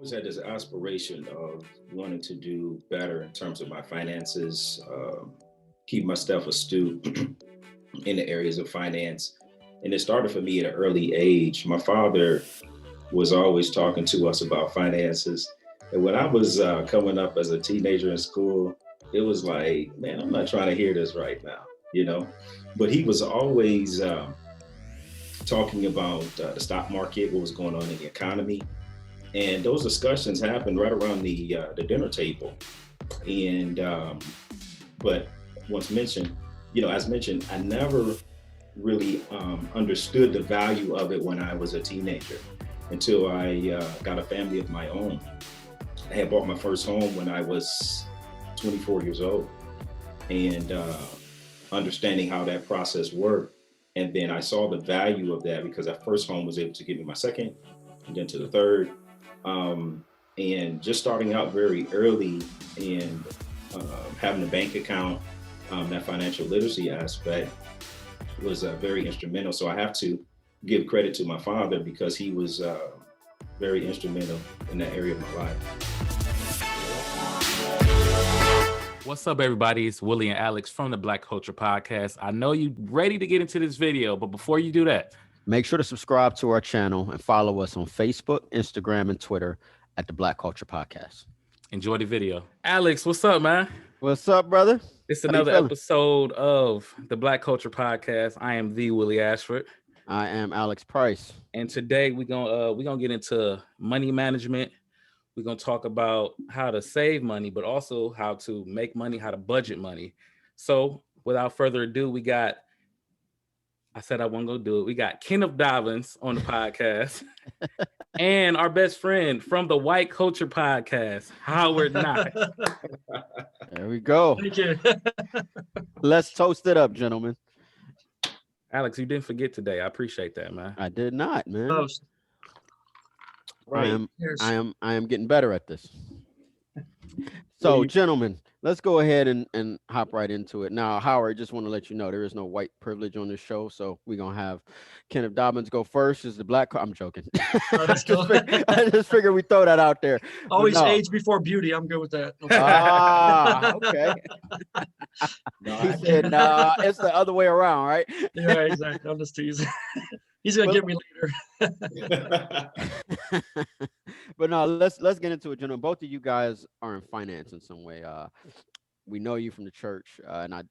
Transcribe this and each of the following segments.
Always had this aspiration of wanting to do better in terms of my finances, keep myself astute in the areas of finance. And it started for me at an early age. My father was always talking to us about finances. And when I was coming up as a teenager in school, it was like, man, I'm not trying to hear this right now, you know? But he was always talking about the stock market, what was going on in the economy. And those discussions happened right around the dinner table. And but once mentioned, as mentioned, I never really understood the value of it when I was a teenager until I got a family of my own. I had bought my first home when I was 24 years old, and understanding how that process worked. And then I saw the value of that because that first home was able to give me my second, and then to the third. And just starting out very early and having a bank account, that financial literacy aspect was very instrumental. So I have to give credit to my father because he was very instrumental in that area of my life. What's up, everybody? It's Willie and Alex from the Black Culture Podcast. I know you're ready to get into this video, but before you do that, make sure to subscribe to our channel and follow us on Facebook, Instagram, and Twitter at the Black Culture Podcast. Enjoy the video. Alex, what's up, man? What's up, brother? It's another episode of the Black Culture Podcast. I am the Willie Ashford. I am Alex Price. And today we're gonna get into money management. We're gonna talk about how to save money, but also how to make money, how to budget money. So without further ado, we got Kenneth Dobbins on the podcast and our best friend from the White Culture Podcast, Howard Nock. There we go. Thank you. Let's toast it up, gentlemen. Alex, you didn't forget today. I appreciate that, man. I did not, man. Toast. Right. I am getting better at this. So, gentlemen, let's go ahead and hop right into it. Now, Howard, just want to let you know there is no white privilege on this show, so we're gonna have Kenneth Dobbins go first. Is the black? I'm joking. Oh, that's cool. I just figured we throw that out there. Always age before beauty. I'm good with that. Okay. He said, "Nah, it's the other way around, right?" Yeah, exactly. I'm just teasing. He's gonna get me later. But no, let's get into it, gentlemen. Both of you guys are in finance in some way. We know you from the church, and I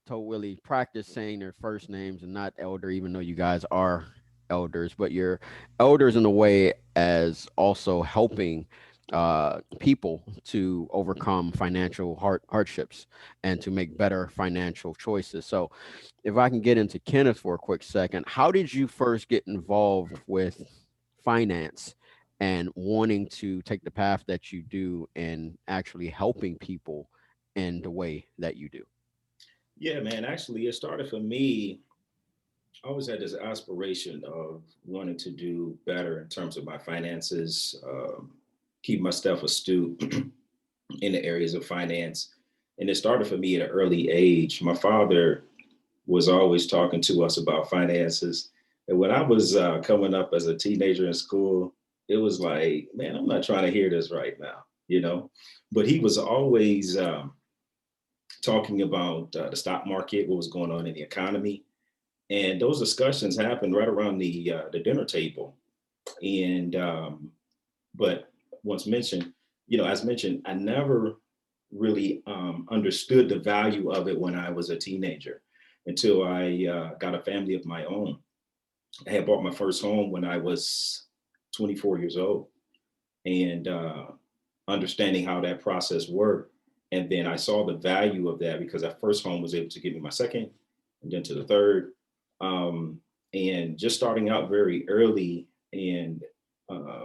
told Willie practice saying their first names and not elder, even though you guys are elders. But you're elders in a way as also helping people to overcome financial hardships and to make better financial choices. So if I can get into Kenneth for a quick second, how did you first get involved with finance and wanting to take the path that you do and actually helping people in the way that you do? Yeah, man, actually it started for me. I always had this aspiration of wanting to do better in terms of my finances, keep myself astute in the areas of finance. And it started for me at an early age. My father was always talking to us about finances. And when I was coming up as a teenager in school, it was like, man, I'm not trying to hear this right now, But he was always talking about the stock market, what was going on in the economy. And those discussions happened right around the dinner table. And but once mentioned, as mentioned, I never really understood the value of it when I was a teenager until I got a family of my own. I had bought my first home when I was 24 years old, and understanding how that process worked. And then I saw the value of that because that first home was able to give me my second, and then to the third. And just starting out very early and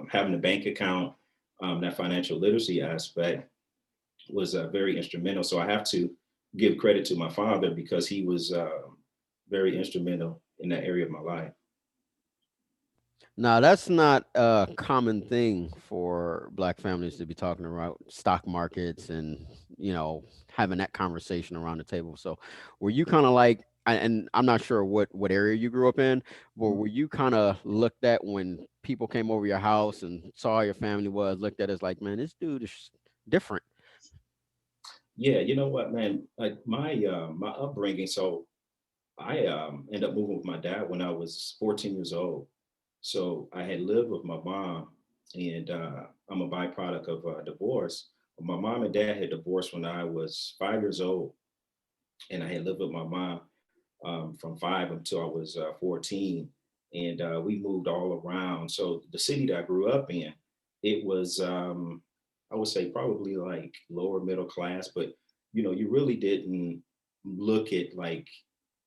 having a bank account, that financial literacy aspect was very instrumental. So I have to give credit to my father because he was very instrumental in that area of my life. Now, that's not a common thing for Black families to be talking about stock markets and, having that conversation around the table. So were you kind of like and I'm not sure what area you grew up in, but were you kind of looked at when people came over your house and saw how your family was, looked at as like, man, this dude is different? Yeah, you know what, man? Like my upbringing. So I ended up moving with my dad when I was 14 years old. So I had lived with my mom, and I'm a byproduct of a divorce. My mom and dad had divorced when I was 5 years old, and I had lived with my mom from 5 until I was 14, and we moved all around. So the city that I grew up in, it was I would say probably like lower middle class, but you really didn't look at like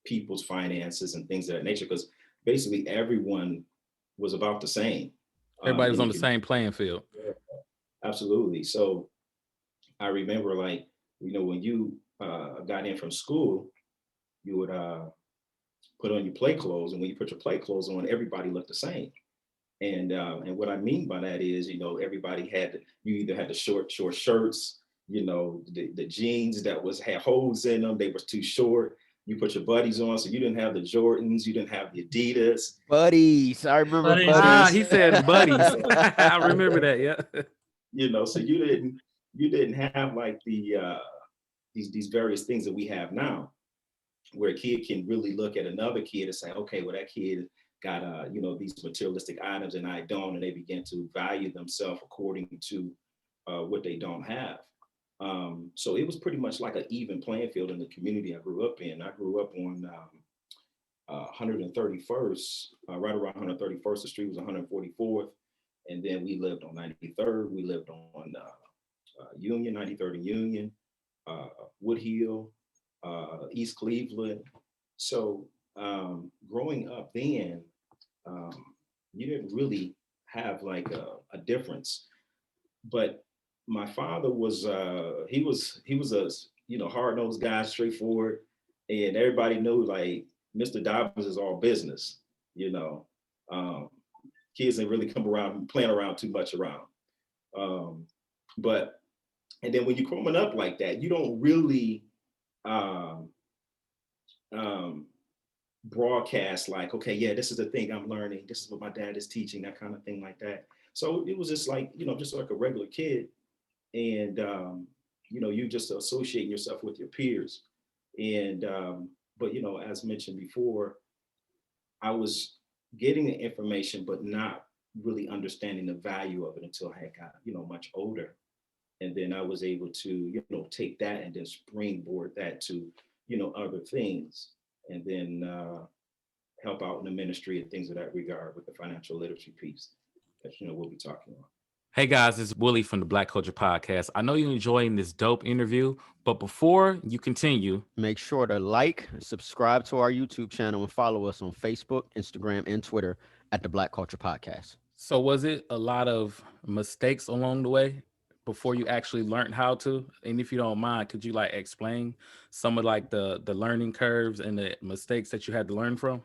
people's finances and things of that nature because basically everyone was about the same Everybody's in the on the community. same playing field. Absolutely. So I remember like when you got in from school, you would put on your play clothes, and when you put your play clothes on, everybody looked the same. And what I mean by that is, everybody you either had the short shirts, the jeans that had holes in them, they were too short. You put your buddies on, so you didn't have the Jordans, you didn't have the Adidas. Buddies, I remember Buddies. Ah, buddies. he said buddies. I remember that. Yeah. So you didn't have like these various things that we have now, where a kid can really look at another kid and say, okay, well, that kid got these materialistic items and I don't, and they begin to value themselves according to what they don't have. So it was pretty much like an even playing field in the community I grew up in. I grew up on 131st, right around 131st. The street was 144th, and then we lived on 93rd. We lived on Union, 93rd and Union, Woodhill, East Cleveland. So growing up then, you didn't really have like a difference. But my father was he was a hard nosed guy, straightforward, and everybody knew like Mr. Dobbins is all business. You know, um, kids didn't really come around playing around too much around. Um, but and then when you're growing up like that, you don't really um, um, broadcast like, okay, yeah, this is the thing I'm learning. This is what my dad is teaching, that kind of thing like that. So it was just like, just like a regular kid. And, you just associating yourself with your peers. And, but, as mentioned before, I was getting the information, but not really understanding the value of it until I had got, much older. And then I was able to, take that and then springboard that to, other things. And then help out in the ministry and things of that regard with the financial literacy piece that we'll be talking about. Hey guys, it's Willie from the Black Culture Podcast. I know you're enjoying this dope interview, but before you continue, Make sure to like, subscribe to our YouTube channel, and follow us on Facebook, Instagram, and Twitter at the Black Culture Podcast. so was it a lot of mistakes along the way before you actually learned how to? And if you don't mind, could you like explain some of like the learning curves and the mistakes that you had to learn from?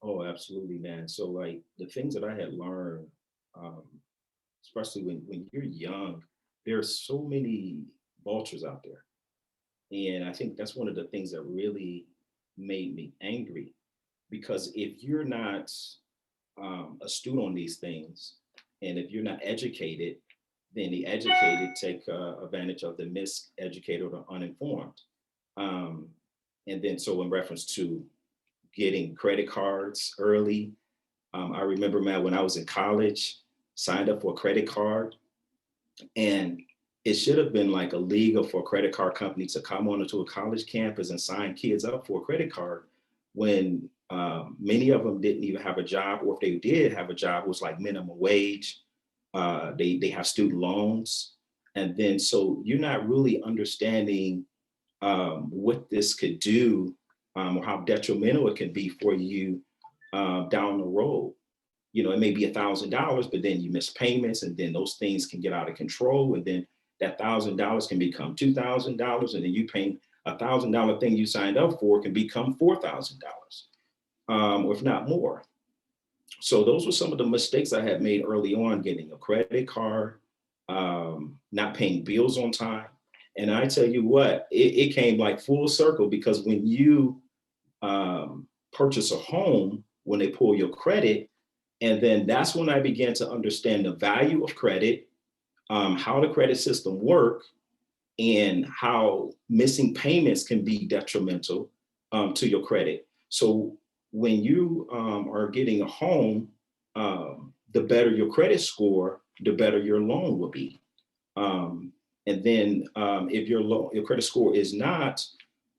Oh, absolutely, man. So like the things that I had learned, um, especially when you're young, there's so many vultures out there. And I think that's one of the things that really made me angry, because if you're not astute on these things, and if you're not educated, then the educated take advantage of the miseducated or uninformed. Um, and then, so in reference to getting credit cards early, I remember, man, when I was in college, signed up for a credit card, and it should have been like illegal for a credit card company to come onto a college campus and sign kids up for a credit card when many of them didn't even have a job, or if they did have a job, it was like minimum wage. They have student loans, and then so you're not really understanding what this could do, or how detrimental it can be for you down the road. It may be $1,000, but then you miss payments, and then those things can get out of control, and then that $1,000 can become $2,000, and then you paying $1,000 thing you signed up for can become $4,000, or if not more. So those were some of the mistakes I had made early on, getting a credit card, not paying bills on time. And I tell you what, it came like full circle, because when you purchase a home when they pull your credit. And then that's when I began to understand the value of credit, how the credit system work, and how missing payments can be detrimental to your credit. So when you are getting a home, the better your credit score, the better your loan will be. And then if your credit score is not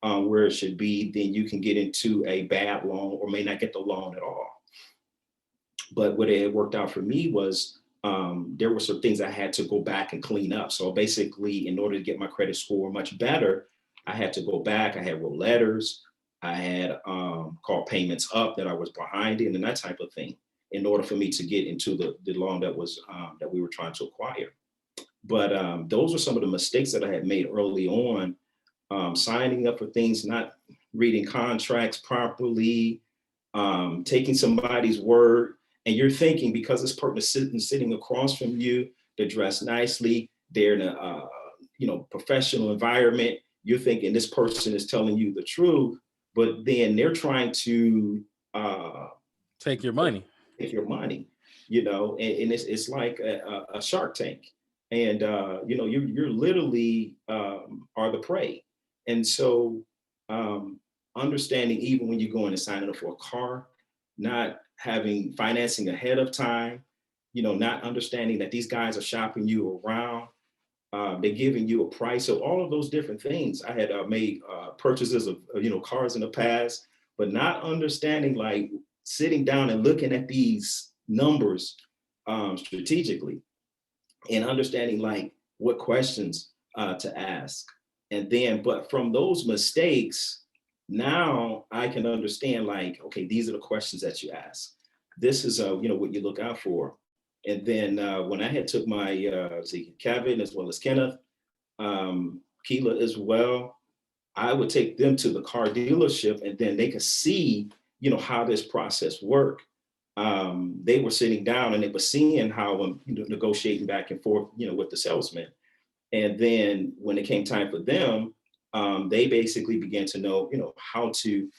where it should be, then you can get into a bad loan or may not get the loan at all. But what it worked out for me was there were some things I had to go back and clean up. So basically, in order to get my credit score much better, I had to go back. I had wrote letters. I had called payments up that I was behind in and that type of thing in order for me to get into the loan that was that we were trying to acquire. But those were some of the mistakes that I had made early on, signing up for things, not reading contracts properly, taking somebody's word. And you're thinking because this person is sitting across from you, they're dressed nicely, they're in a professional environment. You're thinking this person is telling you the truth, but then they're trying to Take your money. Take your money, and it's like a Shark Tank, and you're literally are the prey. And so understanding even when you're going and signing up for a car, not having financing ahead of time, not understanding that these guys are shopping you around, they're giving you a price. So all of those different things. I had made purchases of cars in the past, but not understanding, like sitting down and looking at these numbers strategically and understanding like what questions to ask. And then, but from those mistakes, now I can understand like, okay, these are the questions that you ask. This is what you look out for. And then when I had took my Kevin as well as Kenneth, Keela as well, I would take them to the car dealership and then they could see, how this process worked. They were sitting down and they were seeing how I'm negotiating back and forth, with the salesman. And then when it came time for them, they basically began to know, how to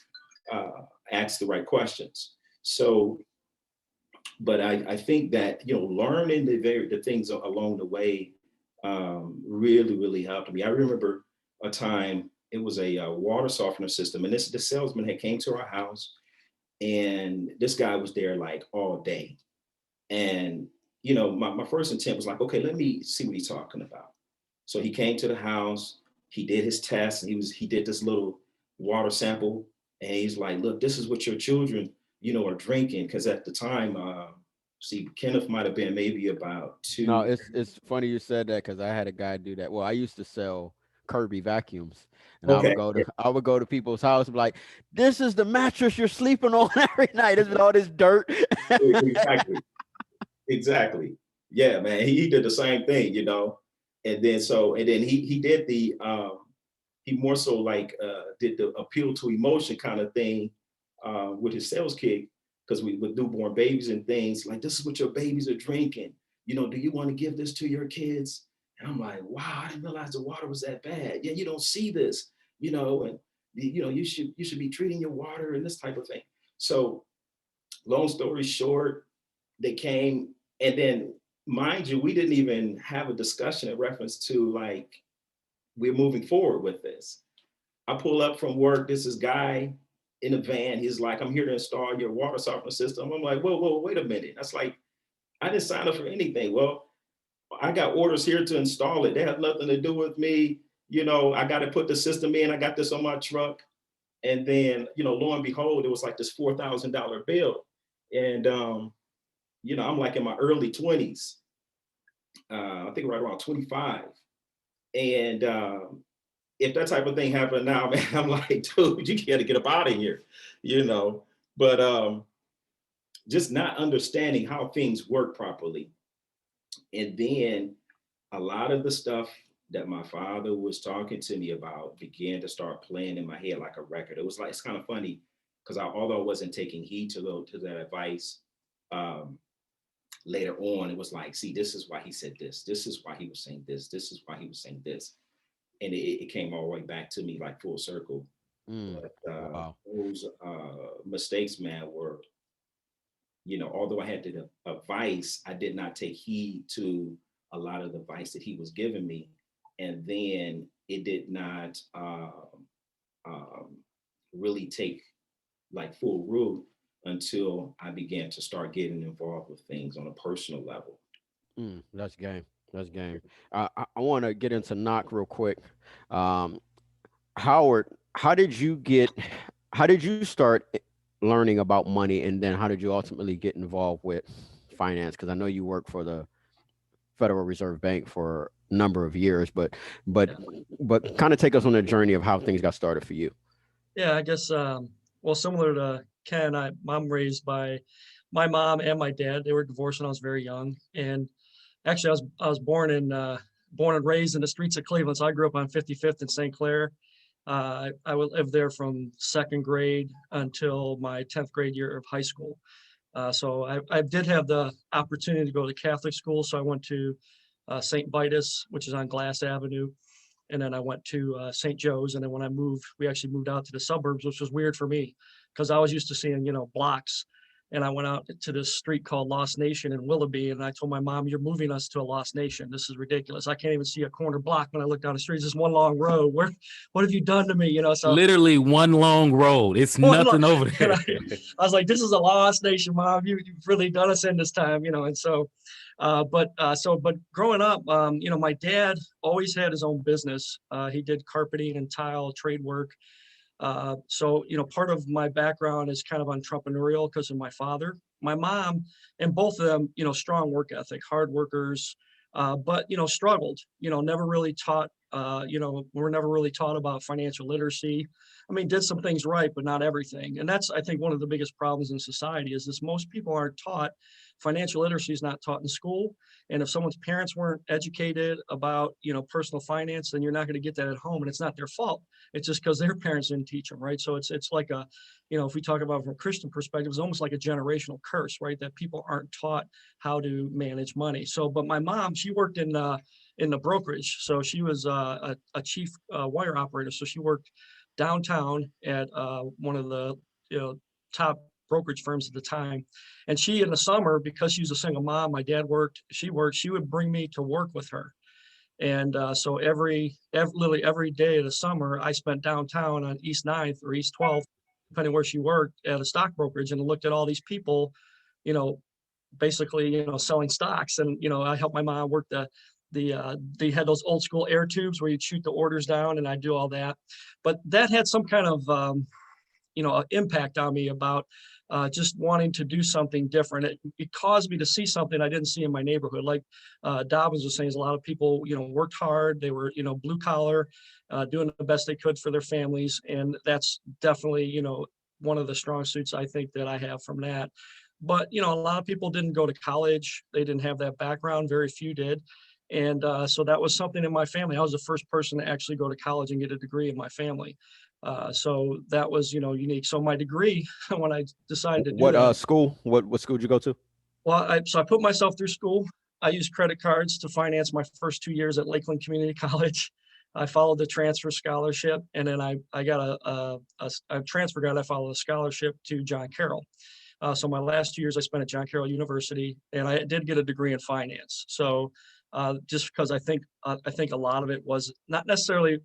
ask the right questions. So, but I think that, learning the things along the way really, really helped me. I remember a time, it was a water softener system, and the salesman had came to our house, and this guy was there like all day. And, my first intent was like, okay, let me see what he's talking about. So he came to the house, he did his test, and he did this little water sample, and he's like, look, this is what your children, are drinking. Because at the time, Kenneth might have been maybe about 2. No, it's funny you said that because I had a guy do that. Well, I used to sell Kirby vacuums, and Okay. I would go to people's house and be like, "This is the mattress you're sleeping on every night. It's all this dirt." Exactly. Yeah, man. He did the same thing, and then he did the he more so like did the appeal to emotion kind of thing with his sales kit, because with newborn babies and things like, this is what your babies are drinking. Do you want to give this to your kids? And I'm like, wow, I didn't realize the water was that bad. Yeah, you don't see this, and you should be treating your water and this type of thing. So long story short, they came, and then mind you, we didn't even have a discussion in reference to like, we're moving forward with this. I pull up from work, this is guy in a van. He's like, I'm here to install your water softener system. I'm like, whoa, wait a minute. That's like, I didn't sign up for anything. Well, I got orders here to install it. They have nothing to do with me. I got to put the system in. I got this on my truck. And then, lo and behold, it was like this $4,000 bill. And, I'm like in my early 20s, I think right around 25. And if that type of thing happened now, man, I'm like, dude, you got to get up out of here, But just not understanding how things work properly. And then a lot of the stuff that my father was talking to me about began to start playing in my head like a record. It was like, it's kind of funny because although I wasn't taking heed to that advice, later on, it was like, see, this is why he said this. This is why he was saying this. This is why he was saying this. And it came all the way back to me like full circle. But Wow. those mistakes, man, were, although I had the advice, I did not take heed to a lot of the advice that he was giving me. And then it did not um, really take like full root until I began to start getting involved with things on a personal level. That's game. That's game. I want to get into Knock real quick. Um, Howard, how did you get? How did you start learning about money, and then how did you ultimately get involved with finance? Because I know you worked for the Federal Reserve Bank for a number of years, but Yeah. but kind of take us on a journey of how things got started for you. Yeah, I guess, well, similar to Ken, I'm raised by my mom and my dad. They were divorced when I was very young. And actually, I was born and raised in the streets of Cleveland. So I grew up on 55th and St. Clair. I would live there from second grade until my 10th grade year of high school. So I did have the opportunity to go to Catholic school. So I went to St. Vitus, which is on Glass Avenue. And then I went to St. Joe's. And then when I moved, we actually moved out to the suburbs, which was weird for me because I was used to seeing, blocks. And I went out to this street called Lost Nation in Willoughby. And I told my mom, "You're moving us to a Lost Nation. This is ridiculous. I can't even see a corner block when I look down the street. It's just one long road. What have you done to me?" So Literally one long road. It's nothing over and there. I was like, "This is a Lost Nation, Mom. You've really done us in this time." And so, but growing up, my dad always had his own business. He did carpeting and tile trade work. So, part of my background is kind of entrepreneurial because of my father, my mom, and both of them, strong work ethic, hard workers, but, struggled, never really taught, we're never really taught about financial literacy. I mean, did some things right, but not everything. And that's, I think, one of the biggest problems in society is this: most people aren't taught. Financial literacy is not taught in school. And if someone's parents weren't educated about, personal finance, then you're not going to get that at home. And it's not their fault. It's just because their parents didn't teach them, right? So it's like a, if we talk about from a Christian perspective, it's almost like a generational curse, right? That people aren't taught how to manage money. So, but my mom, she worked in the brokerage. So she was a chief wire operator. So she worked downtown at one of the top brokerage firms at the time. And she, in the summer, because she was a single mom, my dad worked, she would bring me to work with her. And so literally every day of the summer, I spent downtown on East 9th or East 12th, depending where she worked, at a stock brokerage, and looked at all these people, basically, selling stocks. And, I helped my mom work they had those old school air tubes where you'd shoot the orders down, and I do all that. But that had some kind of, impact on me about just wanting to do something different. It caused me to see something I didn't see in my neighborhood. Like Dobbins was saying, a lot of people, worked hard. They were, blue collar, doing the best they could for their families. And that's definitely, one of the strong suits I think that I have from that. But, a lot of people didn't go to college. They didn't have that background. Very few did. And so that was something in my family. I was the first person to actually go to college and get a degree in my family. So that was, unique. So my degree, when I decided to do What that, school? What school did you go to? well, I put myself through school. I used credit cards to finance my first 2 years at Lakeland Community College. I followed the transfer scholarship, and then I got a transfer guide. I followed a scholarship to John Carroll. So my last 2 years I spent at John Carroll University, and I did get a degree in finance. So just because I think a lot of it was not necessarily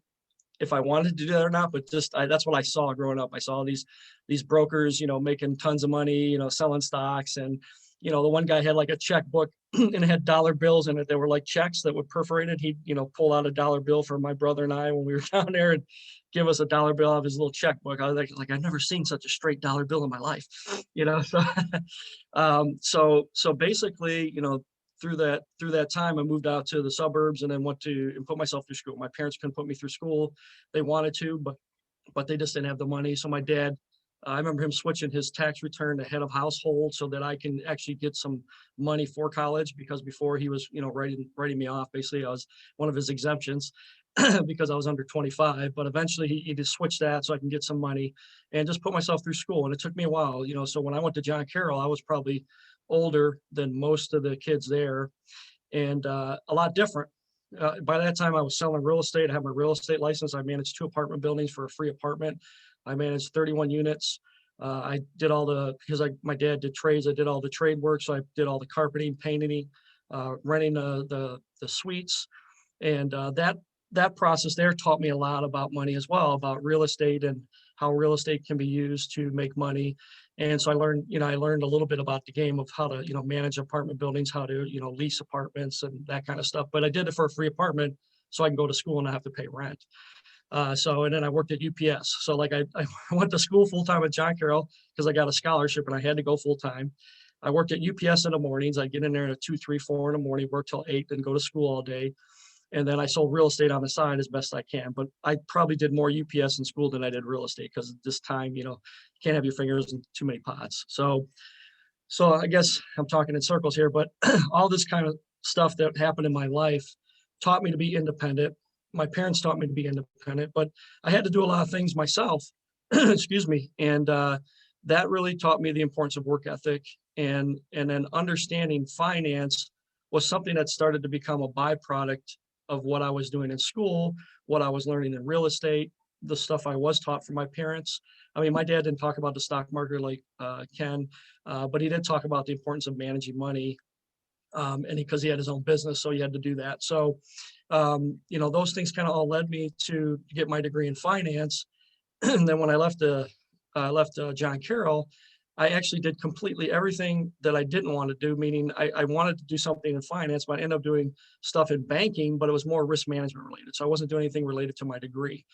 if I wanted to do that or not, but just that's what I saw growing up. I saw these brokers, making tons of money, selling stocks. And, the one guy had like a checkbook and it had dollar bills in it. They were like checks that would perforate it. He'd, pull out a dollar bill for my brother and I when we were down there and give us a dollar bill out of his little checkbook. I was like I've never seen such a straight dollar bill in my life, So basically, through that time, I moved out to the suburbs and then went to and put myself through school. My parents couldn't put me through school. They wanted to, but they just didn't have the money. So my dad, I remember him switching his tax return to head of household so that I can actually get some money for college, because before he was, writing me off. Basically, I was one of his exemptions because I was under 25, but eventually he just switched that so I can get some money and just put myself through school. And it took me a while, so when I went to John Carroll, I was probably older than most of the kids there, and a lot different. By that time, I was selling real estate. I had my real estate license. I managed 2 apartment buildings for a free apartment. I managed 31 units. I did all because my dad did trades. I did all the trade work. So I did all the carpeting, painting, renting the suites. And that process there taught me a lot about money as well, about real estate and how real estate can be used to make money. And so I learned a little bit about the game of how to, manage apartment buildings, how to, lease apartments and that kind of stuff. But I did it for a free apartment so I can go to school and not have to pay rent. And then I worked at UPS. So like I went to school full time at John Carroll because I got a scholarship and I had to go full time. I worked at UPS in the mornings. I'd get in there at 2, 3, 4 in the morning, work till 8, then go to school all day. And then I sold real estate on the side as best I can. But I probably did more UPS in school than I did real estate because at this time, you can't have your fingers in too many pots. So I guess I'm talking in circles here, but all this kind of stuff that happened in my life taught me to be independent. My parents taught me to be independent, but I had to do a lot of things myself, excuse me. And that really taught me the importance of work ethic, and then understanding finance was something that started to become a byproduct of what I was doing in school, what I was learning in real estate, the stuff I was taught from my parents. I mean, my dad didn't talk about the stock market like Ken, but he did talk about the importance of managing money. And because he had his own business, so he had to do that. So, those things kind of all led me to get my degree in finance. And then when I left John Carroll, I actually did completely everything that I didn't want to do, meaning I wanted to do something in finance, but I ended up doing stuff in banking, but it was more risk management related. So I wasn't doing anything related to my degree,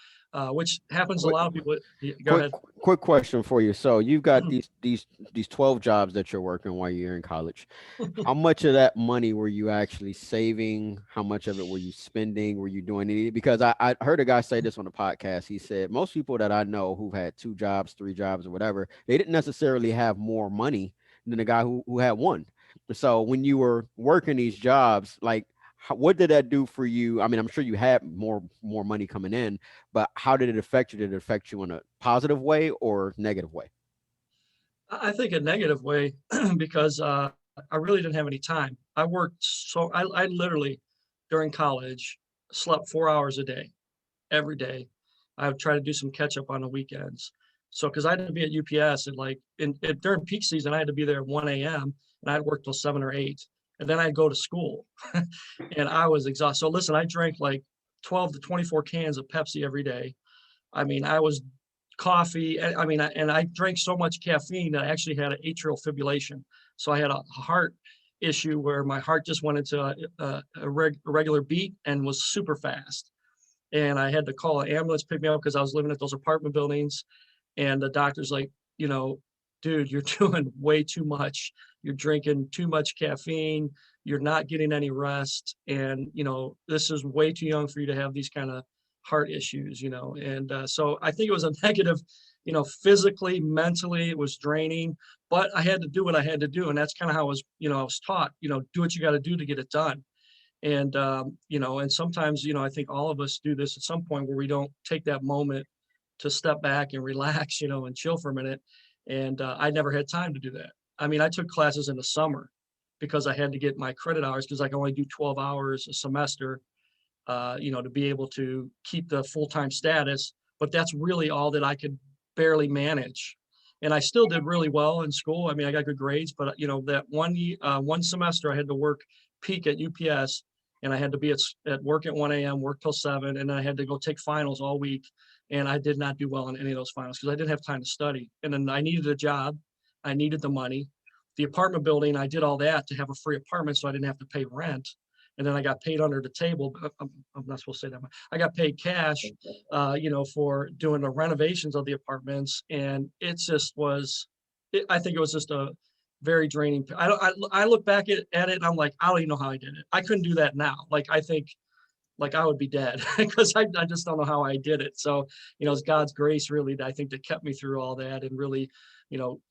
which happens a lot of people. Go ahead. Quick question for you. So you've got these 12 jobs that you're working while you're in college. How much of that money were you actually saving? How much of it were you spending? Were you doing any? Because I heard a guy say this on the podcast. He said most people that I know who've had 2 jobs, 3 jobs, or whatever, they didn't necessarily have more money than the guy who had one. So when you were working these jobs, like what did that do for you? I mean, I'm sure you had more money coming in, but how did it affect you? Did it affect you in a positive way or negative way? I think a negative way because I really didn't have any time. I worked I literally during college slept 4 hours a day, every day. I would try to do some catch up on the weekends. So because I had to be at UPS and during peak season, I had to be there at 1 a.m. and I'd work till 7 or 8. And then I'd go to school and I was exhausted. So listen, I drank like 12 to 24 cans of Pepsi every day. I mean, I was coffee. I mean, and I drank so much caffeine that I actually had an atrial fibrillation. So I had a heart issue where my heart just went into a regular beat and was super fast. And I had to call an ambulance, pick me up because I was living at those apartment buildings. And the doctor's like, dude, you're doing way too much. You're drinking too much caffeine. You're not getting any rest. And, this is way too young for you to have these kind of heart issues, And so I think it was a negative, physically, mentally, it was draining, but I had to do what I had to do. And that's kind of how I was taught, do what you got to do to get it done. And, and sometimes, I think all of us do this at some point where we don't take that moment to step back and relax, and chill for a minute. And I never had time to do that. I mean, I took classes in the summer because I had to get my credit hours because I can only do 12 hours a semester, to be able to keep the full-time status. But that's really all that I could barely manage. And I still did really well in school. I mean, I got good grades, but that one semester I had to work peak at UPS and I had to be at work at 1 a.m., work till 7, and then I had to go take finals all week. And I did not do well in any of those finals because I didn't have time to study. And then I needed a job. I needed the money. The apartment building, I did all that to have a free apartment so I didn't have to pay rent. And then I got paid under the table. I'm not supposed to say that. I got paid cash, for doing the renovations of the apartments. And it just was, I think it was just a very draining. I look back at it and I'm like, I don't even know how I did it. I couldn't do that now. Like, I think like I would be dead because I just don't know how I did it. So, it's God's grace really, I think, that kept me through all that and really,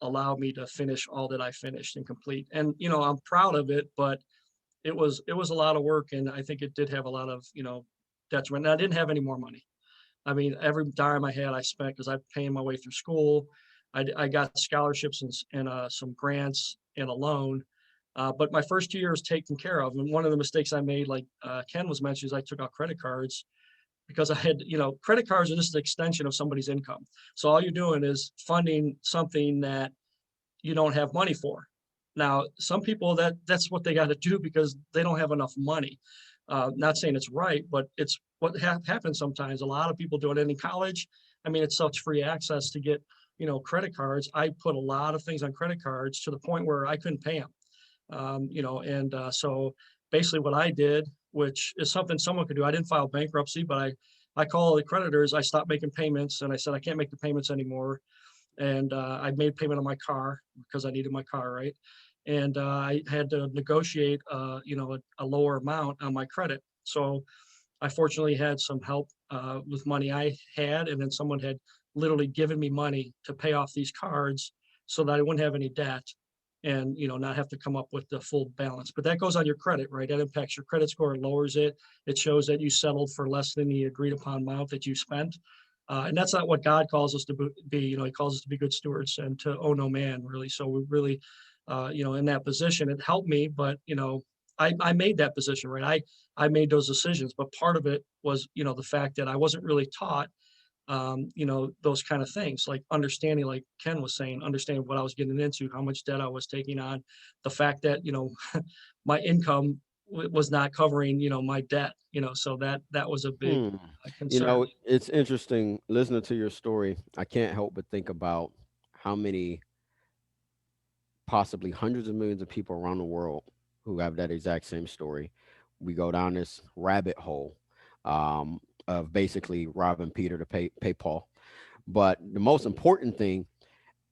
allowed me to finish all that I finished and complete. And, I'm proud of it, but it was a lot of work. And I think it did have a lot of, detriment. And I didn't have any more money. I mean, every dime I had, I spent because I'm paying my way through school. I got scholarships and some grants and a loan. But my first 2 years taken care of. And one of the mistakes I made, like Ken was mentioning, is I took out credit cards because I had, credit cards are just an extension of somebody's income. So all you're doing is funding something that you don't have money for. Now, some people that's what they got to do because they don't have enough money. Not saying it's right, but it's what happens sometimes. A lot of people do it in college. I mean, it's such free access to get, credit cards. I put a lot of things on credit cards to the point where I couldn't pay them. So basically what I did, which is something someone could do, I didn't file bankruptcy, but I call the creditors, I stopped making payments, and I said, I can't make the payments anymore. And I made payment on my car because I needed my car, right? And I had to negotiate, a lower amount on my credit. So I fortunately had some help with money I had, and then someone had literally given me money to pay off these cards so that I wouldn't have any debt and, not have to come up with the full balance. But that goes on your credit, right? That impacts your credit score, lowers it. It shows that you settled for less than the agreed upon amount that you spent. And that's not what God calls us to be. He calls us to be good stewards and to owe no man, really. So we really, in that position, it helped me. But, I made that position, right? I made those decisions. But part of it was, the fact that I wasn't really taught, those kind of things, like understanding, like Ken was saying, understanding what I was getting into, how much debt I was taking on, the fact that, my income was not covering, my debt, so that was a big concern. It's interesting listening to your story. I can't help but think about how many, possibly hundreds of millions of people around the world who have that exact same story. We go down this rabbit hole of basically robbing Peter to pay Paul. But the most important thing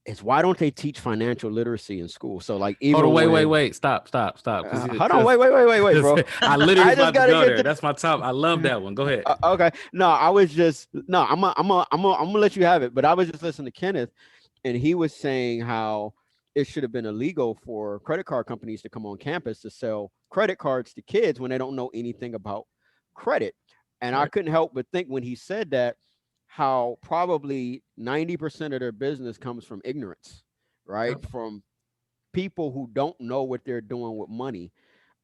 is, why don't they teach financial literacy in school? So like, even Hold on, wait, stop. Hold on, wait, bro. I literally I about just to gotta go get there. to- That's my top. I love that one. Go ahead. Okay. No, I'm gonna let you have it. But I was just listening to Kenneth, and he was saying how it should have been illegal for credit card companies to come on campus to sell credit cards to kids when they don't know anything about credit. And I couldn't help but think, when he said that, how probably 90% of their business comes from ignorance, right? Yep. From people who don't know what they're doing with money.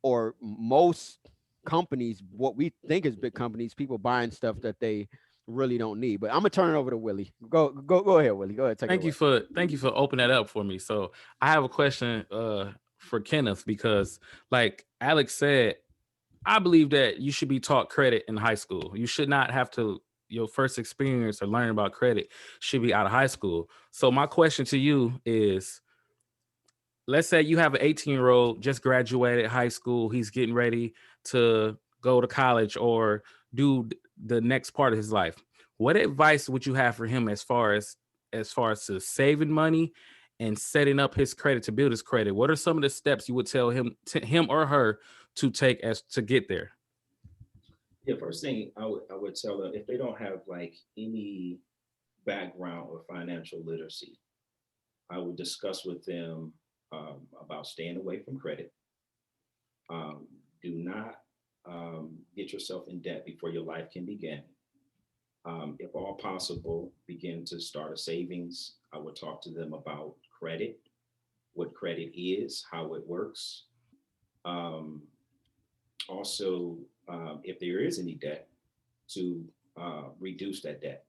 Or most companies, what we think is big companies, people buying stuff that they really don't need. But I'm gonna turn it over to Willie. Go ahead, Willie. Go ahead. Take it away. Thank you for opening that up for me. So I have a question for Kenneth, because like Alex said, I believe that you should be taught credit in high school. You should not have to, your first experience or learning about credit should be out of high school. So my question to you is, let's say you have an 18-year-old just graduated high school. He's getting ready to go to college or do the next part of his life. What advice would you have for him as far as to saving money and setting up his credit, to build his credit? What are some of the steps you would tell him or her to take as to get there? Yeah, first thing I would tell them, if they don't have like any background or financial literacy, I would discuss with them about staying away from credit. Do not get yourself in debt before your life can begin. If all possible, begin to start a savings. I would talk to them about credit, what credit is, how it works. Also, if there is any debt, to reduce that debt,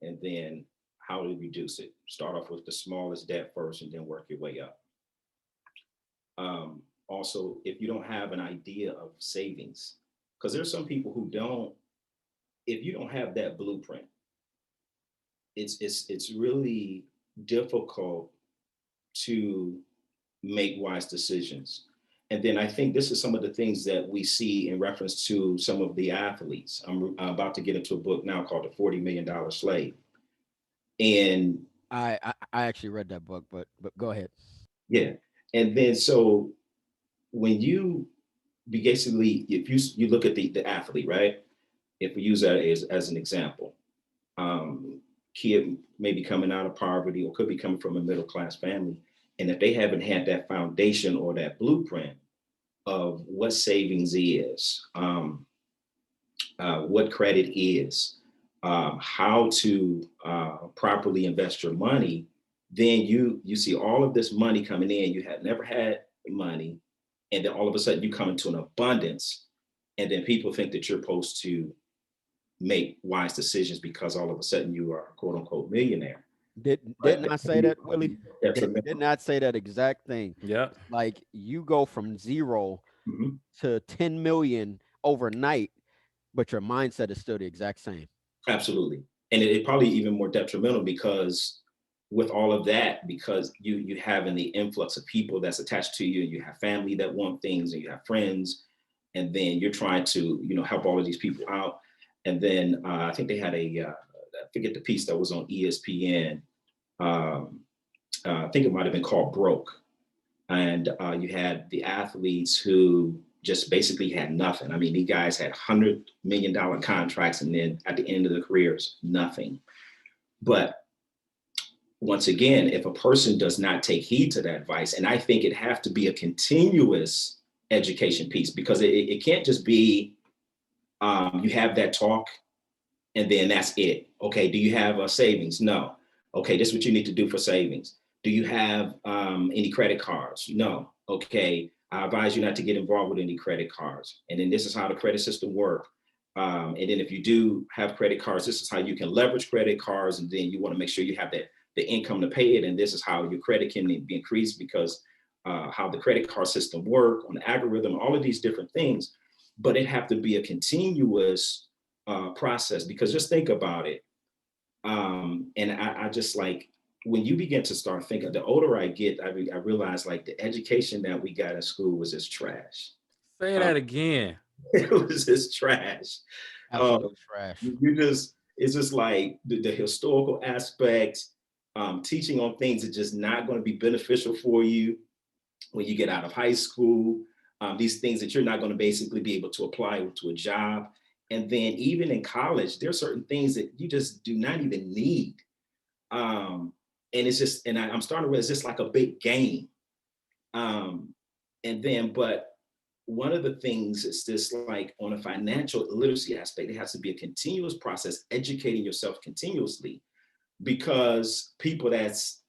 and then how to reduce it. Start off with the smallest debt first and then work your way up. Also, if you don't have an idea of savings, because there's some people who don't, if you don't have that blueprint, it's really difficult to make wise decisions. And then I think this is some of the things that we see in reference to some of the athletes. I'm about to get into a book now called The $40 Million Slave. And I actually read that book, but go ahead. Yeah. And then so when you basically, if you look at the athlete, right? If we use that as an example, kid may be coming out of poverty or could be coming from a middle class family. And if they haven't had that foundation or that blueprint of what savings is, what credit is, how to properly invest your money, then you see all of this money coming in. You had never had money, and then all of a sudden you come into an abundance, and then people think that you're supposed to make wise decisions because all of a sudden you are a quote unquote millionaire. Didn't I say that, Willie? Detrimental. Did not say that exact thing. Yeah. Like you go from 0 Mhm. to 10 million overnight, but your mindset is still the exact same. Absolutely. And it probably even more detrimental because with all of that, because you having the influx of people that's attached to you, you have family that want things, and you have friends, and then you're trying to, help all of these people out. And then I think they had I forget the piece that was on ESPN. I think it might have been called Broke. And you had the athletes who just basically had nothing. I mean, these guys had $100 million contracts, and then at the end of their careers, nothing. But once again, if a person does not take heed to that advice, and I think it have to be a continuous education piece, because it can't just be you have that talk and then that's it. Okay, do you have a savings? No. Okay, this is what you need to do for savings. Do you have any credit cards? No. Okay, I advise you not to get involved with any credit cards. And then this is how the credit system works. And then if you do have credit cards, this is how you can leverage credit cards. And then you want to make sure you have the income to pay it. And this is how your credit can be increased, because how the credit card system work on the algorithm, all of these different things. But it have to be a continuous process, because just think about it. And I just like, when you begin to start thinking, the older I get, I realize like the education that we got in school was just trash. Say that again. It was just trash. Absolute trash. It's just like the historical aspects, teaching on things that just not going to be beneficial for you when you get out of high school. These things that you're not going to basically be able to apply to a job. And then even in college, there are certain things that you just do not even need. And it's just, and I'm starting to realize it's just like a big game. But one of the things is this, like on a financial literacy aspect, it has to be a continuous process, educating yourself continuously, because people that's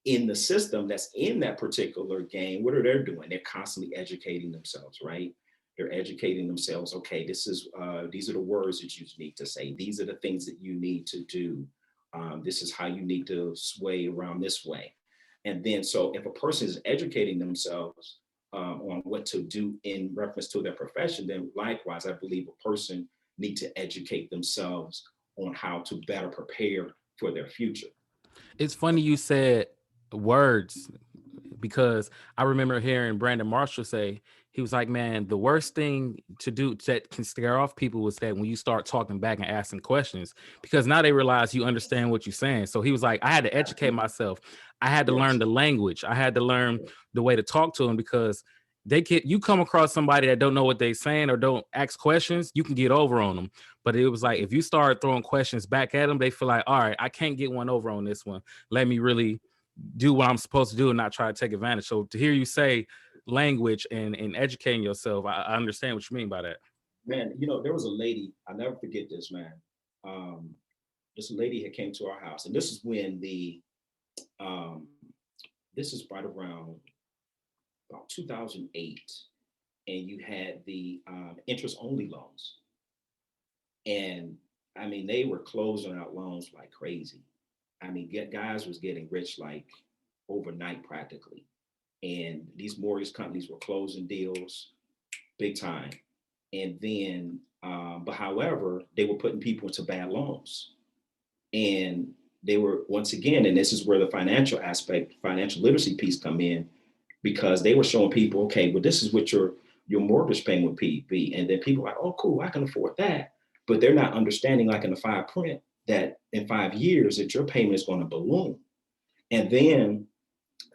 in the system, that's in that particular game, what are they doing? They're constantly educating themselves, right? They're educating themselves. Okay, these are the words that you need to say. These are the things that you need to do. This is how you need to sway around this way. And then, so if a person is educating themselves on what to do in reference to their profession, then likewise, I believe a person needs to educate themselves on how to better prepare for their future. It's funny you said words, because I remember hearing Brandon Marshall say, he was like, man, the worst thing to do that can scare off people was that when you start talking back and asking questions, because now they realize you understand what you're saying. So he was like, I had to educate myself. I had to learn the language. I had to learn the way to talk to them, because you come across somebody that don't know what they're saying or don't ask questions, you can get over on them. But it was like, if you start throwing questions back at them, they feel like, all right, I can't get one over on this one. Let me really do what I'm supposed to do and not try to take advantage. So to hear you say language and educating yourself, I understand what you mean by that. Man, there was a lady, I'll never forget this, man. This lady had came to our house, and this is when this is right around about 2008, and you had the interest only loans. And I mean, they were closing out loans like crazy. I mean, guys was getting rich like overnight practically. And these mortgage companies were closing deals big time. And then, but however, they were putting people into bad loans. And they were, once again, and this is where the financial aspect, financial literacy piece come in, because they were showing people, okay, well, this is what your mortgage payment would be. And then people are like, oh, cool, I can afford that. But they're not understanding, like in the fine print, that in 5 years that your payment is going to balloon. And then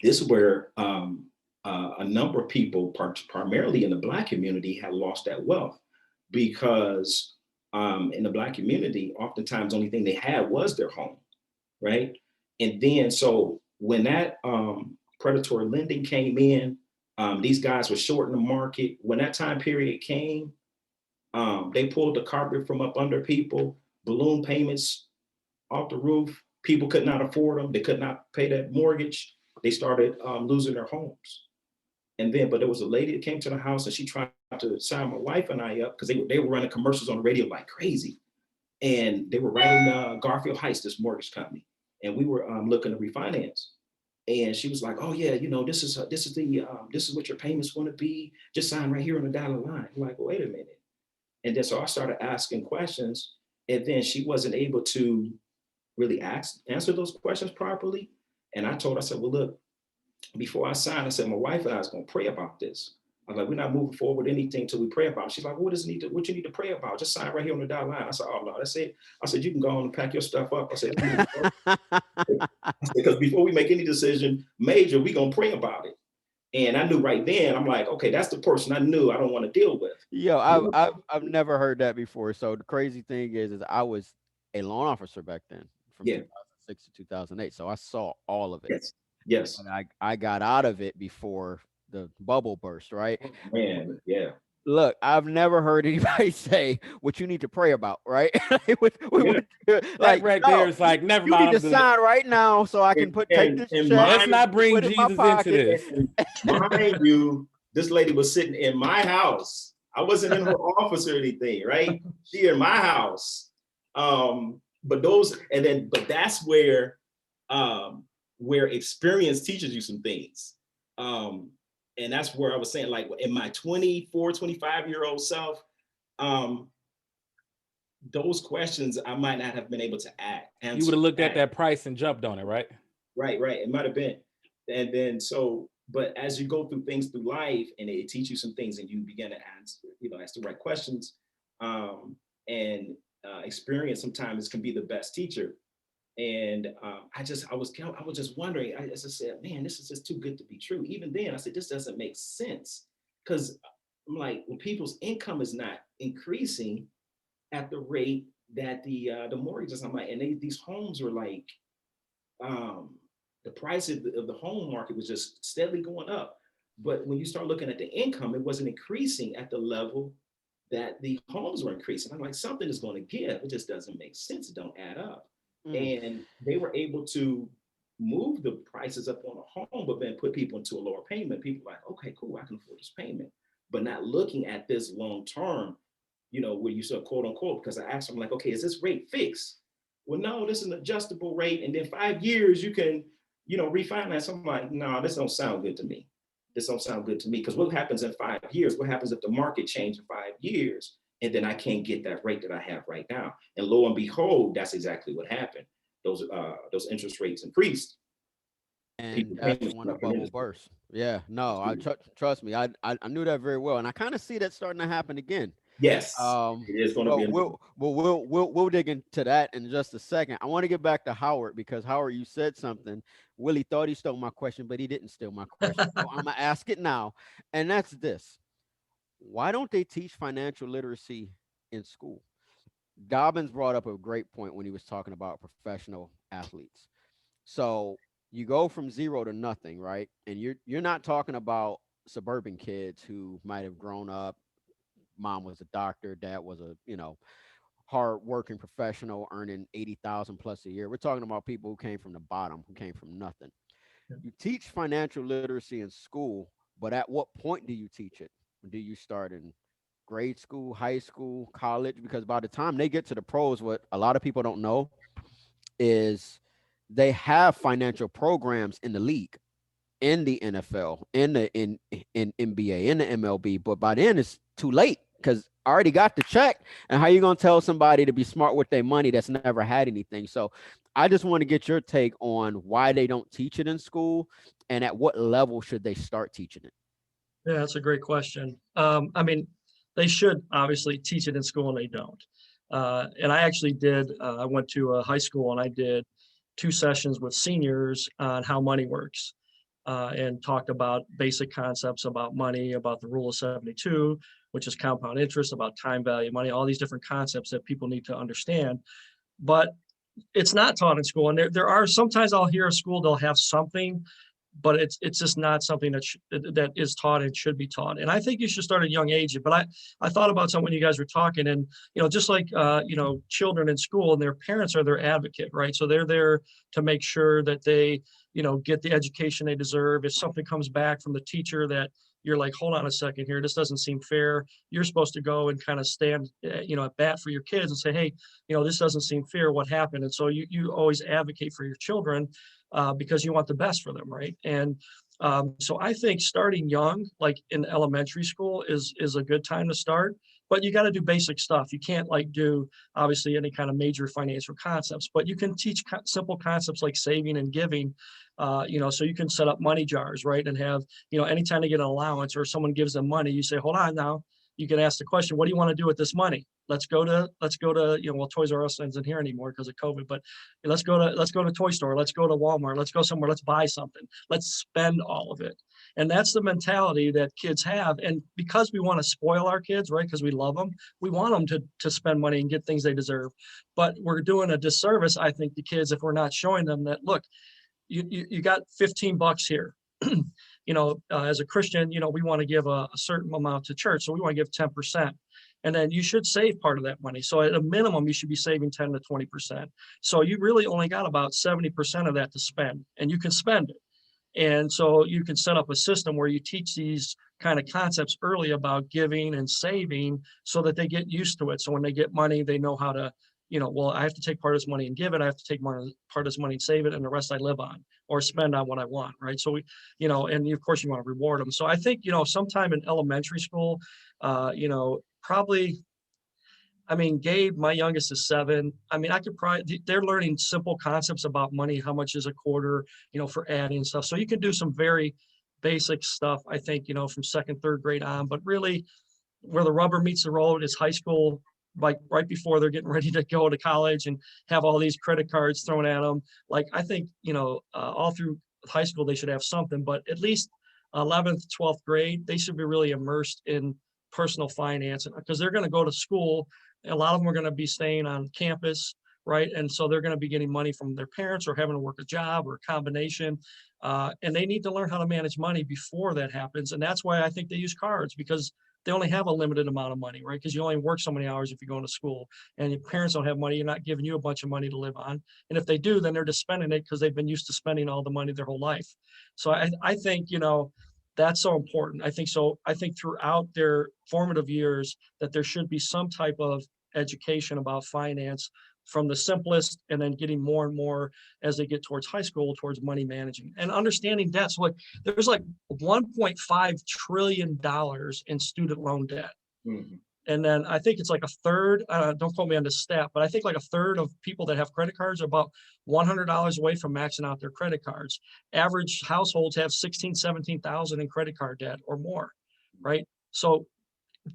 this is where a number of people, primarily in the Black community, had lost that wealth, because in the Black community, oftentimes the only thing they had was their home, right? And then, so when that predatory lending came in, these guys were shorting the market. When that time period came, they pulled the carpet from up under people, balloon payments off the roof. People could not afford them. They could not pay that mortgage. They started losing their homes. And then, but there was a lady that came to the house, and she tried to sign my wife and I up, because they were running commercials on the radio like crazy. and they were right in Garfield Heights, this mortgage company, and we were looking to refinance. And she was like, "Oh yeah, this is what your payments going to be. Just sign right here on the dotted line." I'm like, "Wait a minute." And then so I started asking questions, and then she wasn't able to really answer those questions properly. And I told her, I said, "Well, look, before I sign, I said, my wife and I is going to pray about this. I was like, we're not moving forward with anything till we pray about it." She's like, what you need to pray about? Just sign right here on the dotted line. I said, "Oh no, that's it." I said, "You can go on and pack your stuff up." I said, "Because before we make any decision major, we're going to pray about it." And I knew right then, I'm like, okay, that's the person I knew I don't want to deal with. Yo, I've never heard that before. So the crazy thing is I was a loan officer back then from Yeah. 2006 to 2008. So I saw all of it. Yes. Yes. But I got out of it before the bubble burst, right? Man, yeah. Look, I've never heard anybody say what you need to pray about, right? Like right there, it's like, never you mind. need to sign right now so I can take this check. Let's not bring Jesus into this. Mind you, this lady was sitting in my house. I wasn't in her office or anything, right? She in my house. But that's where experience teaches you some things. And that's where I was saying, like, in my 24, 25-year-old self, those questions I might not have been able to answer. You would have looked at that price and jumped on it, right? Right. It might have been. And then but as you go through things through life, and it teaches you some things, and you begin to ask the right questions, and experience sometimes can be the best teacher. And I was just wondering, I just said, man, this is just too good to be true. Even then, I said, this doesn't make sense, because I'm like, when people's income is not increasing at the rate that the mortgages, I'm like, and these homes were like, the price of the home market was just steadily going up. But when you start looking at the income, it wasn't increasing at the level that the homes were increasing. I'm like, something is going to give. It just doesn't make sense. It don't add up. And they were able to move the prices up on a home, but then put people into a lower payment. People were like, okay, cool, I can afford this payment. But not looking at this long term, where you said quote unquote, because I asked them, like, okay, is this rate fixed? Well, no, this is an adjustable rate. And then 5 years you can, refinance. I'm like, no, this don't sound good to me. This don't sound good to me. Because what happens in 5 years? What happens if the market changes in 5 years? And then I can't get that rate that I have right now. And lo and behold, that's exactly what happened. Those interest rates increased. And that's when the bubble burst. Yeah, no, I trust me. I knew that very well, and I kind of see that starting to happen again. Yes, it is going to be. We'll dig into that in just a second. I want to get back to Howard, because Howard, you said something. Willie thought he stole my question, but he didn't steal my question. So I'm gonna ask it now, and that's this: why don't they teach financial literacy in school? Dobbins brought up a great point when he was talking about professional athletes. So you go from zero to nothing, right? And you're not talking about suburban kids who might have grown up. Mom was a doctor, dad was a hard working professional earning 80,000 plus a year. We're talking about people who came from the bottom, who came from nothing. You teach financial literacy in school, but at what point do you teach it? Do you start in grade school, high school, college? Because by the time they get to the pros, what a lot of people don't know is they have financial programs in the league, in the NFL, in NBA, in the MLB, but by then it's too late, because I already got the check. And how you gonna tell somebody to be smart with their money that's never had anything? So I just want to get your take on why they don't teach it in school, and at what level should they start teaching it? Yeah, that's a great question. I mean, they should obviously teach it in school, and they don't. And I actually did. I went to a high school, and I did 2 sessions with seniors on how money works, and talked about basic concepts about money, about the rule of 72, which is compound interest, about time value money, all these different concepts that people need to understand. But it's not taught in school. And there are sometimes I'll hear a school, they'll have something, but it's just not something that is taught and should be taught. And I think you should start at a young age. But I thought about something when you guys were talking, and just like children in school, and their parents are their advocate, right? So they're there to make sure that they get the education they deserve. If something comes back from the teacher that you're like, hold on a second here, this doesn't seem fair. You're supposed to go and kind of stand, at bat for your kids and say, hey, this doesn't seem fair. What happened? And so you always advocate for your children because you want the best for them, right? And so I think starting young, like in elementary school, is a good time to start. But you got to do basic stuff. You can't like do obviously any kind of major financial concepts, but you can teach simple concepts like saving and giving. So you can set up money jars, right? And have, anytime they get an allowance or someone gives them money, you say, hold on now. You can ask the question, what do you want to do with this money? Let's go to, well, Toys R Us isn't here anymore because of COVID, but let's go to Toy Store. Let's go to Walmart. Let's go somewhere. Let's buy something. Let's spend all of it. And that's the mentality that kids have. And because we want to spoil our kids, right? Because we love them, we want them to spend money and get things they deserve. But we're doing a disservice, I think, to kids if we're not showing them that, look, you got $15 here. As a Christian, we want to give a certain amount to church. So we want to give 10%. And then you should save part of that money. So at a minimum, you should be saving 10 to 20%. So you really only got about 70% of that to spend, and you can spend it. And so you can set up a system where you teach these kind of concepts early about giving and saving so that they get used to it. So when they get money, they know how to, well, I have to take part of this money and give it. I have to take part of this money and save it, and the rest I live on or spend on what I want, right? So and of course you want to reward them. So I think, sometime in elementary school, probably, Gabe, my youngest is 7. I could probably, they're learning simple concepts about money. How much is a quarter, for adding and stuff. So you can do some very basic stuff, I think, from 2nd, 3rd grade on, but really where the rubber meets the road is high school, like right before they're getting ready to go to college and have all these credit cards thrown at them. Like, I think, all through high school, they should have something, but at least 11th, 12th grade, they should be really immersed in personal finance because they're going to go to school. A lot of them are going to be staying on campus, right? And so they're going to be getting money from their parents or having to work a job or a combination. And they need to learn how to manage money before that happens. And that's why I think they use cards, because they only have a limited amount of money, right? Because you only work so many hours if you're going to school, and your parents don't have money. You're not giving you a bunch of money to live on. And if they do, then they're just spending it because they've been used to spending all the money their whole life. So I think, that's so important. I think throughout their formative years that there should be some type of education about finance, from the simplest and then getting more and more as they get towards high school, towards money managing and understanding debt. So there's like $1.5 trillion in student loan debt. Mm-hmm. And then I think it's like a third, don't quote me on this stat, but I think like a third of people that have credit cards are about $100 away from maxing out their credit cards. Average households have 16, 17,000 in credit card debt or more, right? So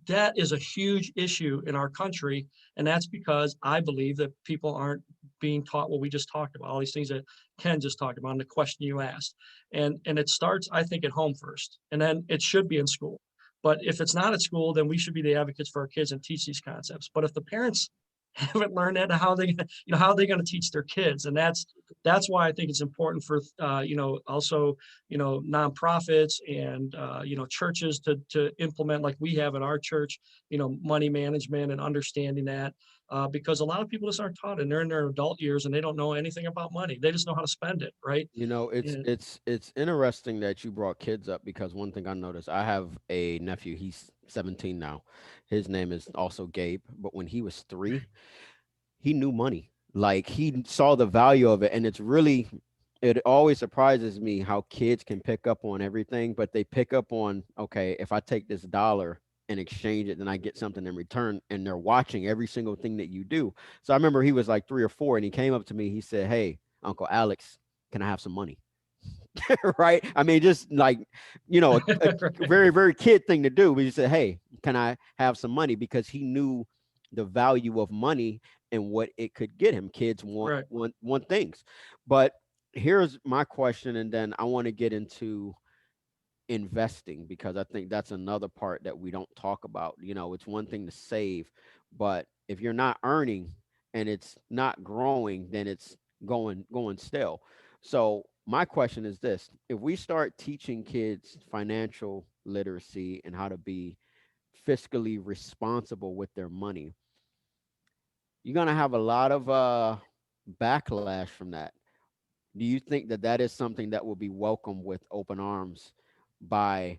debt is a huge issue in our country. And that's because I believe that people aren't being taught what we just talked about, all these things that Ken just talked about, and the question you asked. And it starts, I think, at home first, and then it should be in school. But if it's not at school, then we should be the advocates for our kids and teach these concepts. But if the parents haven't learned that, how are they going to teach their kids? And that's why I think it's important for also nonprofits and churches to implement, like we have in our church, money management and understanding that. Because a lot of people just aren't taught, and they're in their adult years and they don't know anything about money. They just know how to spend it, right? It's interesting that you brought kids up, because one thing I noticed, I have a nephew, he's 17 now. His name is also Gabe, but when he was 3, he knew money. Like, he saw the value of it, and it always surprises me how kids can pick up on everything, but they pick up on, okay, if I take this dollar and exchange it, then I get something in return, and they're watching every single thing that you do. So I remember he was like 3 or 4, and he came up to me, he said, "Hey, Uncle Alex, can I have some money?" Right? Just like, a very, very kid thing to do. But he said, "Hey, can I have some money?" Because he knew the value of money and what it could get him. Kids want things. But here's my question, and then I want to get into investing, because I think that's another part that we don't talk about. It's one thing to save, but if you're not earning and it's not growing, then it's going stale. So my question is this: if we start teaching kids financial literacy and how to be fiscally responsible with their money, you're going to have a lot of backlash from that. Do you think that is something that will be welcomed with open arms by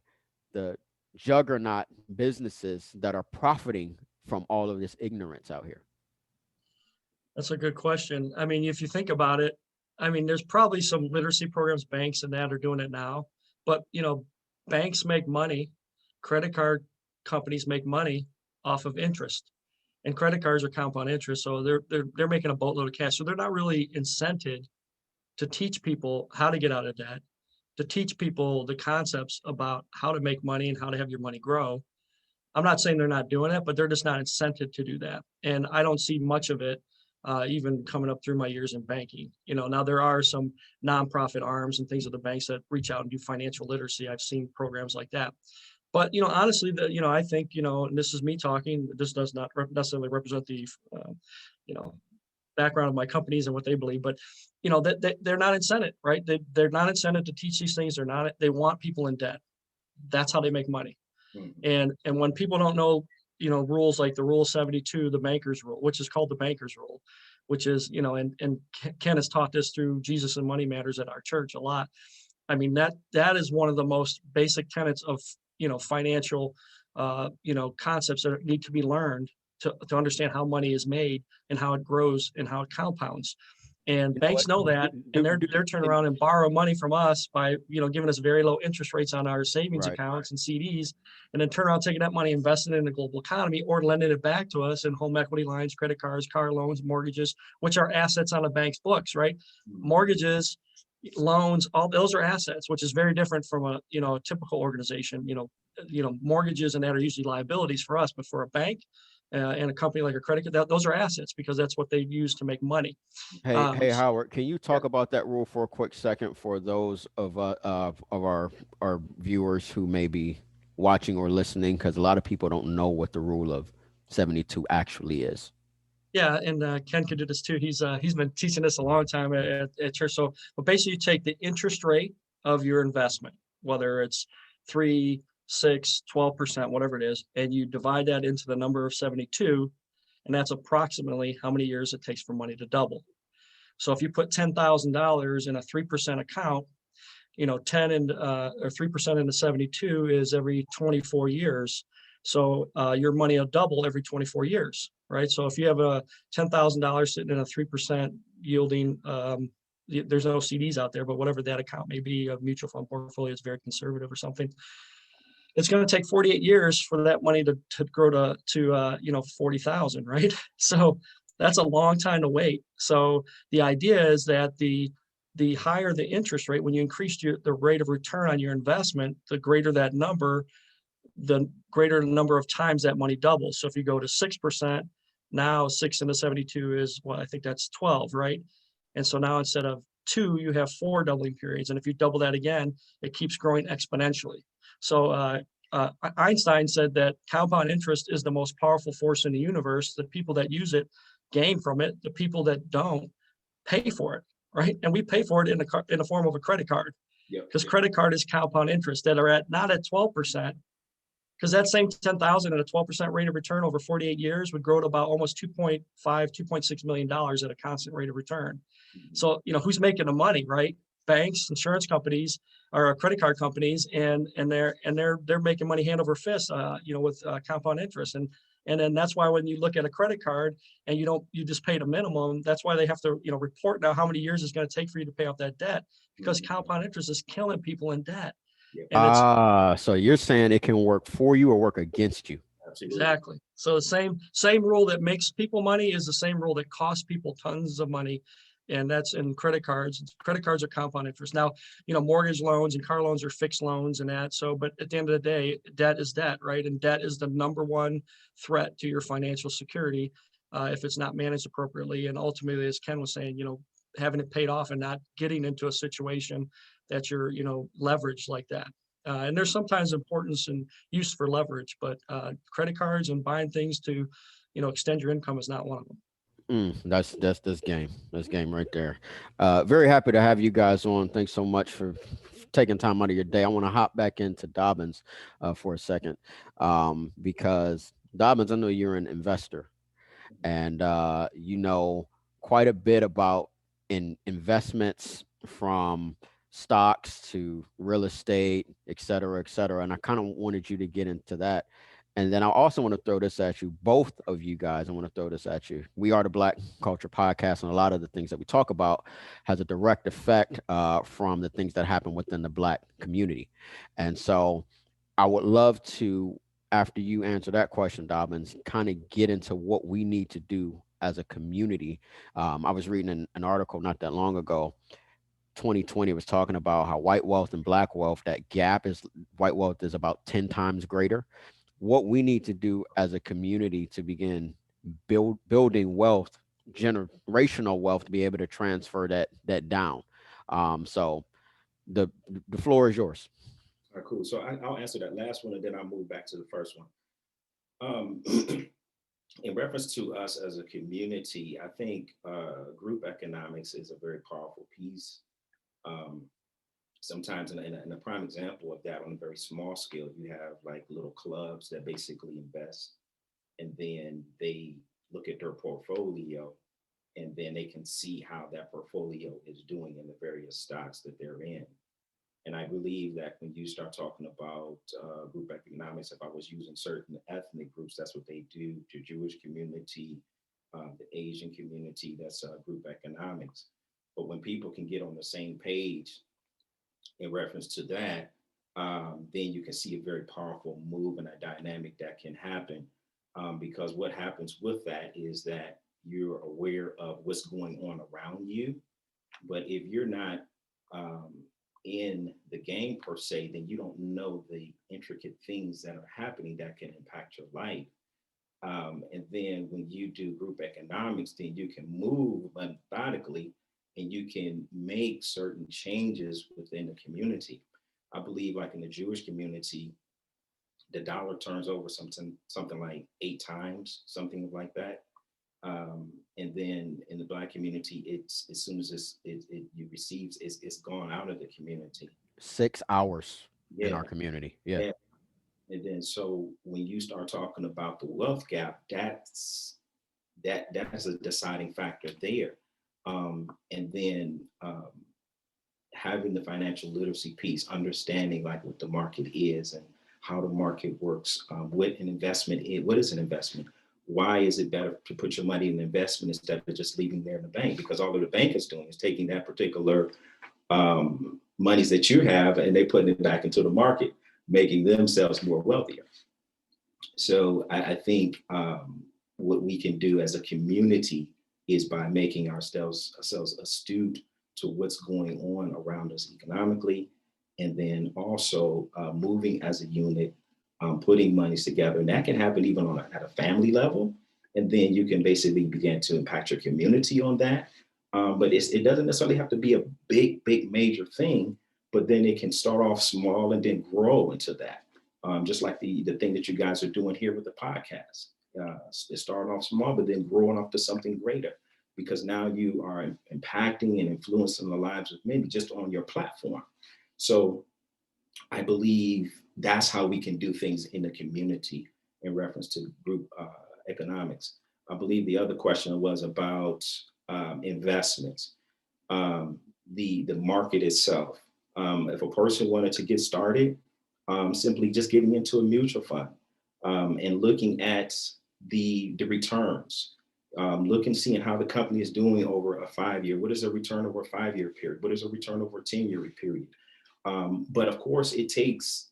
the juggernaut businesses that are profiting from all of this ignorance out here? That's a good question. I mean, if you think about it, I mean, there's probably some literacy programs, banks and that are doing it now, but banks make money, credit card companies make money off of interest, and credit cards are compound interest. So they're making a boatload of cash. So they're not really incented to teach people how to get out of debt, to teach people the concepts about how to make money and how to have your money grow. I'm not saying they're not doing it, but they're just not incented to do that. And I don't see much of it even coming up through my years in banking. Now there are some nonprofit arms and things of the banks that reach out and do financial literacy. I've seen programs like that. But honestly, I think and this is me talking. This does not necessarily represent the background of my companies and what they believe, but that they're not incented, right? They're not incented to teach these things. They want people in debt. That's how they make money. And when people don't know, rules like the Rule 72, the banker's rule, which is called the banker's rule, which is, and Ken has taught this through Jesus and Money Matters at our church a lot. I mean, that is one of the most basic tenets of, financial, concepts that need to be learned to understand how money is made and how it grows and how it compounds. And banks know that, and they're turning around and borrow money from us by, giving us very low interest rates on our savings accounts and CDs, and then turn around taking that money, investing it in the global economy, or lending it back to us in home equity lines, credit cards, car loans, mortgages, which are assets on a bank's books, right? Mortgages, loans, all those are assets, which is very different from a typical organization. Mortgages and that are usually liabilities for us, but for a bank and a company like a credit card, those are assets because that's what they use to make money. Hey, Howard, can you talk about that rule for a quick second for those of our viewers who may be watching or listening? Because a lot of people don't know what the rule of 72 actually is. Yeah, and Ken could do this too. He's been teaching this a long time at church. So, but basically, you take the interest rate of your investment, whether it's 3, 6, 12%, whatever it is, and you divide that into the number of 72, and that's approximately how many years it takes for money to double. So if you put $10,000 in a 3% account, 10 and or 3% into 72 is every 24 years. So your money will double every 24 years, right? So if you have a $10,000 sitting in a 3% yielding, there's no CDs out there, but whatever that account may be, a mutual fund portfolio is very conservative or something. It's going to take 48 years for that money to grow to 40,000, right? So that's a long time to wait. So the idea is that the higher the interest rate, when you increase the rate of return on your investment, the greater that number, the greater the number of times that money doubles. So if you go to 6%, now 6 into 72 is, well, I think that's 12, right? And so now instead of 2, you have 4 doubling periods. And if you double that again, it keeps growing exponentially. So Einstein said that compound interest is the most powerful force in the universe. The people that use it gain from it. The people that don't pay for it, right? And we pay for it in the form of a credit card, because credit card is compound interest that are not at 12%, because that same 10,000 at a 12% rate of return over 48 years would grow to about almost $2.6 million at a constant rate of return. So who's making the money, right? Banks, insurance companies, or credit card companies, and they're making money hand over fist, with compound interest. And then that's why when you look at a credit card and you just paid a minimum, that's why they have to report now how many years it's going to take for you to pay off that debt, because compound interest is killing people in debt. So you're saying it can work for you or work against you? Exactly. So the same rule that makes people money is the same rule that costs people tons of money. And that's in credit cards. Credit cards are compound interest. Now, mortgage loans and car loans are fixed loans and that. So, but at the end of the day, debt is debt, right? And debt is the number one threat to your financial security if it's not managed appropriately. And ultimately, as Ken was saying, having it paid off and not getting into a situation that you're, leveraged like that. And there's sometimes importance and use for leverage, but credit cards and buying things to, extend your income is not one of them. That's this game. This game right there. Very happy to have you guys on. Thanks so much for taking time out of your day. I want to hop back into Dobbins for a second, because Dobbins, I know you're an investor, and you know quite a bit about investments from stocks to real estate, et cetera, et cetera. And I kind of wanted you to get into that. And then I also want to throw this at you, both of you guys. I want to throw this at you. We are the Black Culture Podcast, and a lot of the things that we talk about has a direct effect from the things that happen within the Black community. And so I would love to, after you answer that question, Dobbins, kind of get into what we need to do as a community. I was reading an article not that long ago. 2020 was talking about how white wealth and Black wealth, that gap is, white wealth is about 10 times greater. What we need to do as a community to begin building wealth, generational wealth, to be able to transfer that down. So the the floor is yours. All right, cool. So I'll answer that last one, and then I'll move back to the first one. Um, in reference to us as a community, I think group economics is a very powerful piece. Um, Sometimes, in a prime example of that on a very small scale, you have like little clubs that basically invest, and then they look at their portfolio, and then they can see how that portfolio is doing in the various stocks that they're in. And I believe that when you start talking about group economics, if I was using certain ethnic groups, that's what they do. The Jewish community, the Asian community, that's group economics. But when people can get on the same page in reference to that, then you can see a very powerful move and a dynamic that can happen. Because what happens with that is that you're aware of what's going on around you. But if you're not um, in the game per se, then you don't know the intricate things that are happening that can impact your life. And then when you do group economics, then you can move methodically and you can make certain changes within the community. I believe, like in the Jewish community, the dollar turns over something like 8 times, something like that. And then in the Black community, it's as soon as you receives, it's gone out of the community. 6 hours in Yeah, our community. Yeah. yeah. And then so when you start talking about the wealth gap, that's a deciding factor there. And then having the financial literacy piece, understanding like what the market is and how the market works, what an investment is, what is an investment? Why is it better to put your money in an investment instead of just leaving there in the bank? Because all of the bank is doing is taking that particular monies that you have and they putting it back into the market, making themselves more wealthier. So I think what we can do as a community is by making ourselves astute to what's going on around us economically, and then also moving as a unit, putting monies together. And that can happen even at a family level. And then you can basically begin to impact your community on that. But it doesn't necessarily have to be a big major thing, but then it can start off small and then grow into that. Just like the thing that you guys are doing here with the podcast. It's starting off small, but then growing up to something greater, because now you are impacting and influencing the lives of many just on your platform. So I believe that's how we can do things in the community in reference to group economics. I believe the other question was about investments, the market itself. If a person wanted to get started, simply just getting into a mutual fund and looking at the returns, looking, seeing how the company is doing over a 5 year. What is a return over a 5 year period? What is a return over a 10-year period? But of course, it takes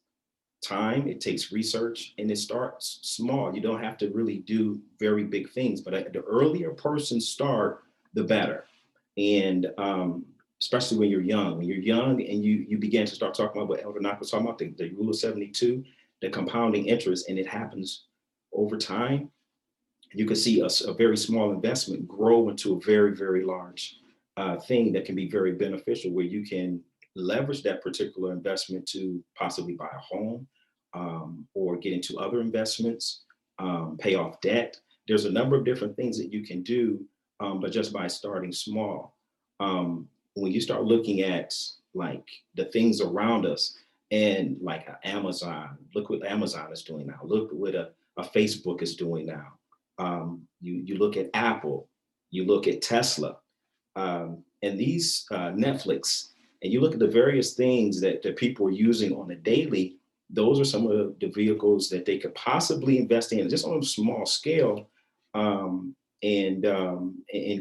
time, it takes research, and it starts small. You don't have to really do very big things, but the earlier person start, the better. And especially when you're young. When you're young and you begin to start talking about what Elder Nock was talking about, the rule of 72, the compounding interest, and it happens over time. You can see a very small investment grow into a very large thing that can be very beneficial, where you can leverage that particular investment to possibly buy a home, or get into other investments, pay off debt. There's a number of different things that you can do, but just by starting small. When you start looking at like the things around us, and like Amazon, look what Amazon is doing now. Look what a Facebook is doing now. You look at Apple, you look at Tesla, and these Netflix and you look at the various things that people are using on a daily, those are some of the vehicles that they could possibly invest in just on a small scale, and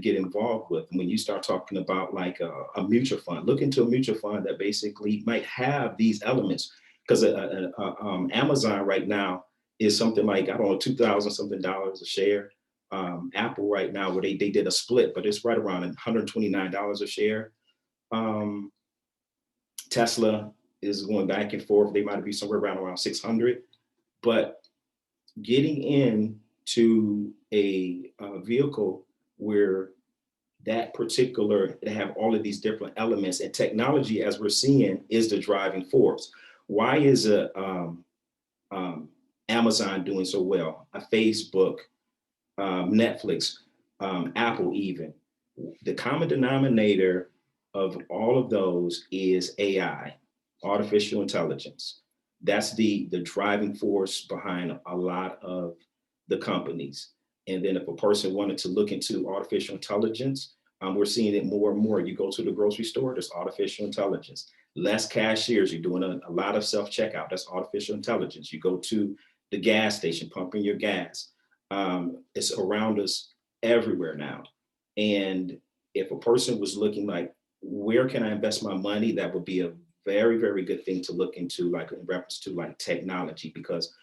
get involved with. When you start talking about like a mutual fund, look into a mutual fund that basically might have these elements, because Amazon right now is something like, I don't know, $2,000 something a share. Apple right now, where they did a split, but it's right around $129 a share. Tesla is going back and forth. They might be somewhere around 600, but getting into a vehicle where that particular, they have all of these different elements, and technology, as we're seeing, is the driving force. Why is Amazon doing so well? A Facebook, Netflix, Apple even. The common denominator of all of those is AI, artificial intelligence. That's the driving force behind a lot of the companies. And then if a person wanted to look into artificial intelligence, we're seeing it more and more. You go to the grocery store, there's artificial intelligence. Less cashiers, you're doing a lot of self-checkout, that's artificial intelligence. You go to the gas station, pumping your gas. It's around us everywhere now. And if a person was looking like, where can I invest my money? That would be a very, very good thing to look into, like in reference to like technology, because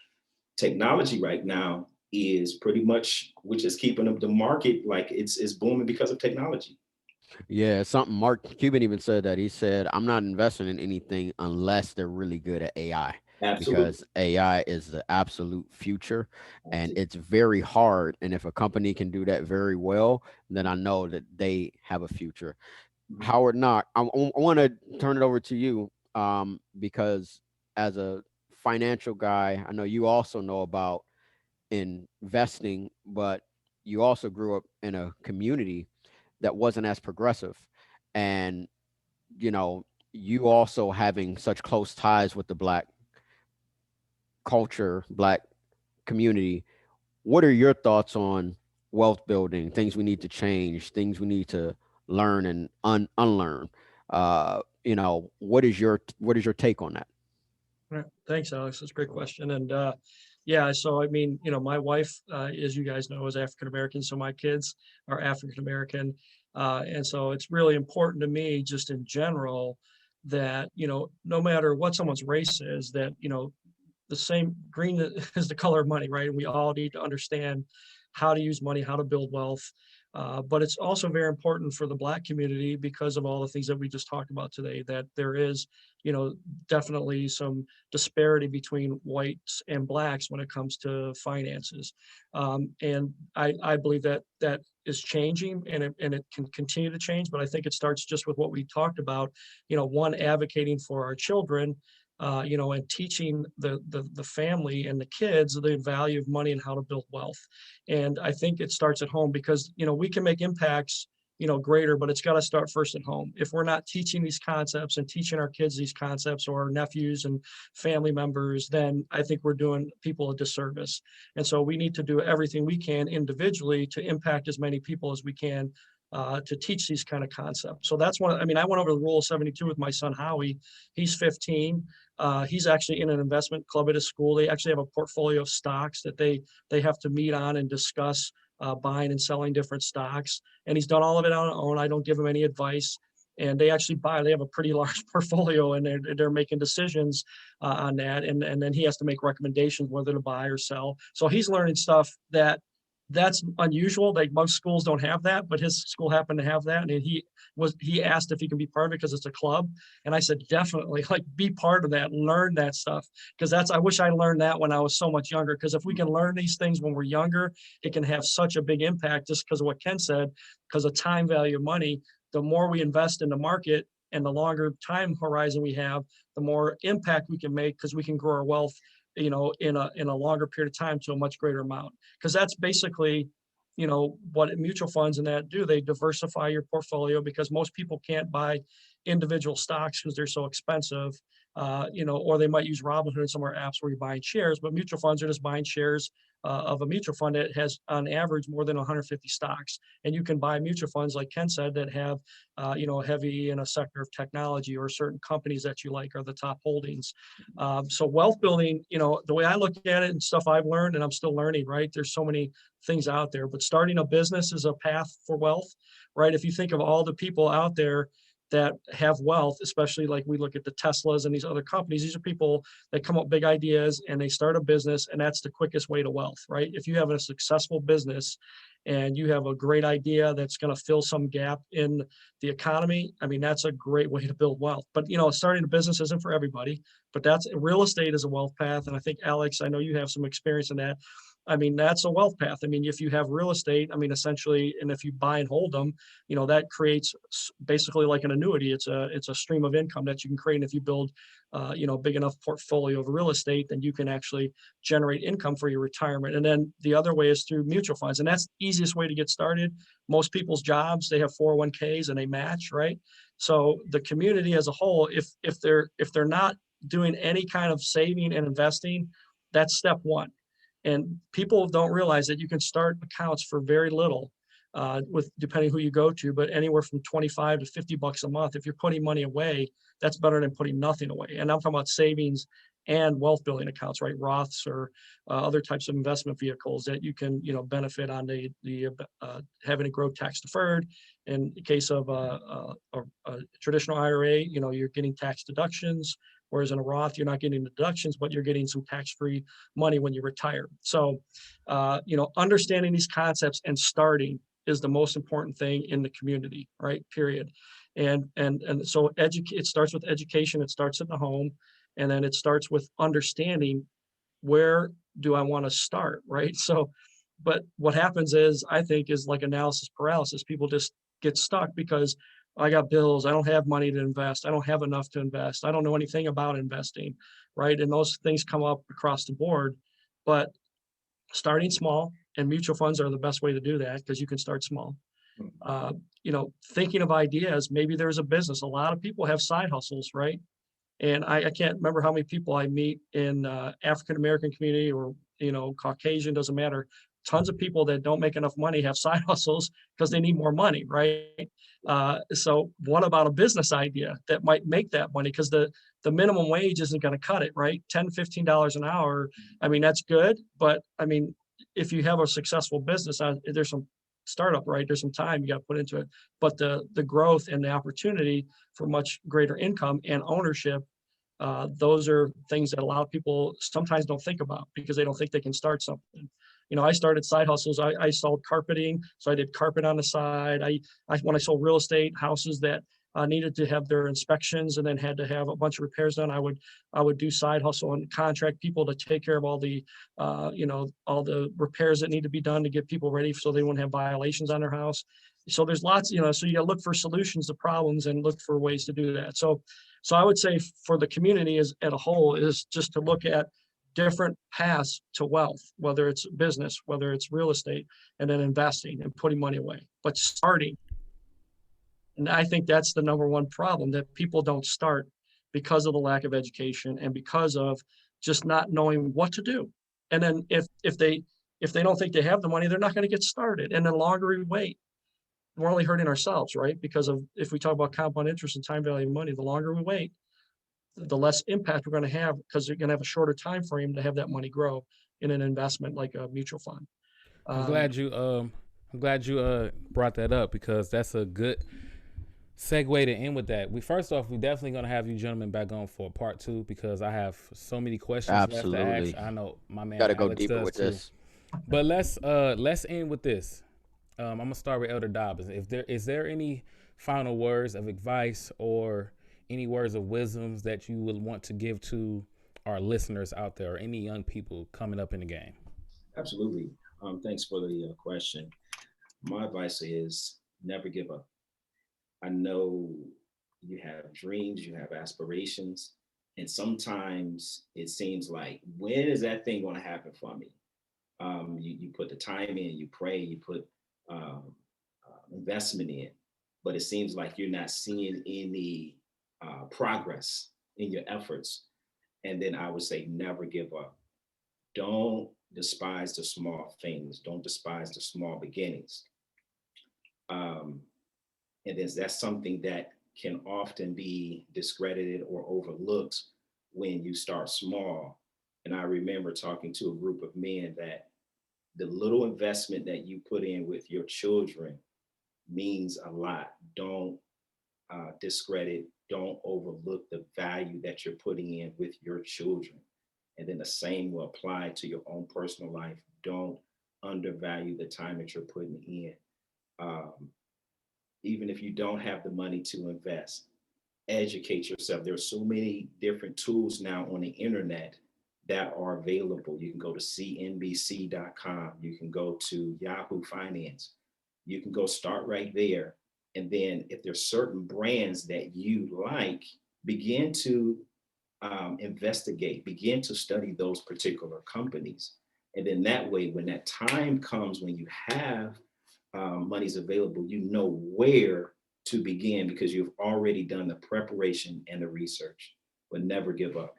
technology right now is pretty much, which is keeping up the market, like it's booming because of technology. Yeah, something Mark Cuban even said that. He said, I'm not investing in anything unless they're really good at AI, Absolutely. because AI is the absolute future and it's very hard. And if a company can do that very well, then I know that they have a future. Howard Nock, I want to turn it over to you, because as a financial guy, I know you also know about investing, but you also grew up in a community that wasn't as progressive. And, you know, you also having such close ties with the Black culture, Black community. What are your thoughts on wealth building, things we need to change, things we need to learn and unlearn? What is your take on that? Right. Thanks, Alex. That's a great question. And yeah, so I mean, my wife, as you guys know, is African American, so my kids are African American, and so it's really important to me, just in general, that no matter what someone's race is, that the same green is the color of money, right? And we all need to understand how to use money, how to build wealth. But it's also very important for the Black community because of all the things that we just talked about today, that there is, definitely some disparity between whites and Blacks when it comes to finances. And I believe that that is changing, and it can continue to change. But I think it starts just with what we talked about, one, advocating for our children, and teaching the family and the kids the value of money and how to build wealth. And I think it starts at home, because, we can make impacts, greater, but it's got to start first at home. If we're not teaching these concepts and teaching our kids these concepts, or our nephews and family members, then I think we're doing people a disservice. And so we need to do everything we can individually to impact as many people as we can, to teach these kind of concepts. So that's I went over the Rule of 72 with my son, Howie. He's 15. He's actually in an investment club at his school. They actually have a portfolio of stocks that they have to meet on and discuss, buying and selling different stocks. And he's done all of it on his own. I don't give him any advice. And they actually they have a pretty large portfolio, and they're making decisions on that. And then he has to make recommendations whether to buy or sell. So he's learning stuff that's unusual. Like, most schools don't have that, but his school happened to have that. And he asked if he can be part of it because it's a club. And I said, definitely, like, be part of that, learn that stuff. Because I wish I learned that when I was so much younger. Because if we can learn these things when we're younger, it can have such a big impact, just because of what Ken said, because of time value of money. The more we invest in the market and the longer time horizon we have, the more impact we can make, because we can grow our wealth, in a longer period of time, to a much greater amount. Because that's basically, what mutual funds and that do. They diversify your portfolio, because most people can't buy individual stocks because they're so expensive, or they might use Robinhood and some other apps where you're buying shares, but mutual funds are just buying shares of a mutual fund that has on average more than 150 stocks. And you can buy mutual funds, like Ken said, that have, heavy in a sector of technology, or certain companies that you like are the top holdings. So wealth building, the way I look at it and stuff I've learned, and I'm still learning, right? There's so many things out there, but starting a business is a path for wealth, right? If you think of all the people out there that have wealth, especially like we look at the Teslas and these other companies, these are people that come up with big ideas and they start a business, and that's the quickest way to wealth, right? If you have a successful business and you have a great idea that's going to fill some gap in the economy, I mean, that's a great way to build wealth. But, starting a business isn't for everybody, but real estate is a wealth path. And I think, Alex, I know you have some experience in that. I mean, that's a wealth path. I mean, if you have real estate, I mean, essentially, and if you buy and hold them, that creates basically like an annuity. It's a stream of income that you can create. And if you build, big enough portfolio of real estate, then you can actually generate income for your retirement. And then the other way is through mutual funds. And that's the easiest way to get started. Most people's jobs, they have 401ks and they match, right? So the community as a whole, if they're not doing any kind of saving and investing, that's step one. And people don't realize that you can start accounts for very little, with depending who you go to, but anywhere from 25 to 50 bucks a month. If you're putting money away, that's better than putting nothing away. And I'm talking about savings and wealth building accounts, right? Roths or other types of investment vehicles that you can, benefit on the having it grow tax deferred. In the case of a traditional IRA, you're getting tax deductions. Whereas in a Roth, you're not getting deductions, but you're getting some tax-free money when you retire. So, understanding these concepts and starting is the most important thing in the community, right? Period. And so it starts with education. It starts in the home, and then it starts with understanding, where do I want to start, right? So, but what happens is, I think, is like analysis paralysis. People just get stuck because I got bills. I don't have money to invest. I don't have enough to invest. I don't know anything about investing, right? And those things come up across the board. But starting small, and mutual funds are the best way to do that, because you can start small. Thinking of ideas. Maybe there's a business. A lot of people have side hustles, right? And I can't remember how many people I meet in African-American community, or, Caucasian, doesn't matter. Tons of people that don't make enough money have side hustles because they need more money, right? So what about a business idea that might make that money? Because the minimum wage isn't going to cut it, right? $10, $15 an hour. I mean, that's good. But I mean, if you have a successful business, there's some startup, right? There's some time you got to put into it. But the growth and the opportunity for much greater income and ownership, those are things that a lot of people sometimes don't think about, because they don't think they can start something. I started side hustles. I sold carpeting, so I did carpet on the side. When I sold real estate, houses that needed to have their inspections and then had to have a bunch of repairs done, I would do side hustle and contract people to take care of all the all the repairs that need to be done to get people ready so they wouldn't have violations on their house. So there's lots, so you got to look for solutions to problems and look for ways to do that. So I would say for the community as a whole is just to look at different paths to wealth, whether it's business, whether it's real estate, and then investing and putting money away, but starting. And I think that's the number one problem, that people don't start because of the lack of education and because of just not knowing what to do. And then if they don't think they have the money, they're not going to get started. And the longer we wait, we're only hurting ourselves, right? Because if we talk about compound interest and time value of money, the longer we wait, the less impact we're going to have, because you're going to have a shorter time frame to have that money grow in an investment like a mutual fund. I'm glad you brought that up, because that's a good segue to end with that. We definitely going to have you gentlemen back on for part 2, because I have so many questions left to ask. I know my man Gotta go Alex deeper does with too. this. But let's end with this. I'm gonna start with Elder Dobbins. Is there any final words of advice or any words of wisdoms that you would want to give to our listeners out there, or any young people coming up in the game? Absolutely. Thanks for the question. My advice is never give up. I know you have dreams, you have aspirations, and sometimes it seems like, when is that thing going to happen for me? You put the time in, you pray, you put investment in, but it seems like you're not seeing any progress in your efforts. And then I would say, never give up. Don't despise the small things. Don't despise the small beginnings. And that's something that can often be discredited or overlooked when you start small. And I remember talking to a group of men that the little investment that you put in with your children means a lot. Don't discredit, don't overlook the value that you're putting in with your children. And then the same will apply to your own personal life. Don't undervalue the time that you're putting in. Even if you don't have the money to invest, educate yourself. There are so many different tools now on the internet that are available. You can go to cnbc.com. You can go to Yahoo Finance. You can go start right there. And then if there's certain brands that you like, begin to investigate, begin to study those particular companies. And then that way, when that time comes, when you have monies available, you know where to begin because you've already done the preparation and the research. But never give up.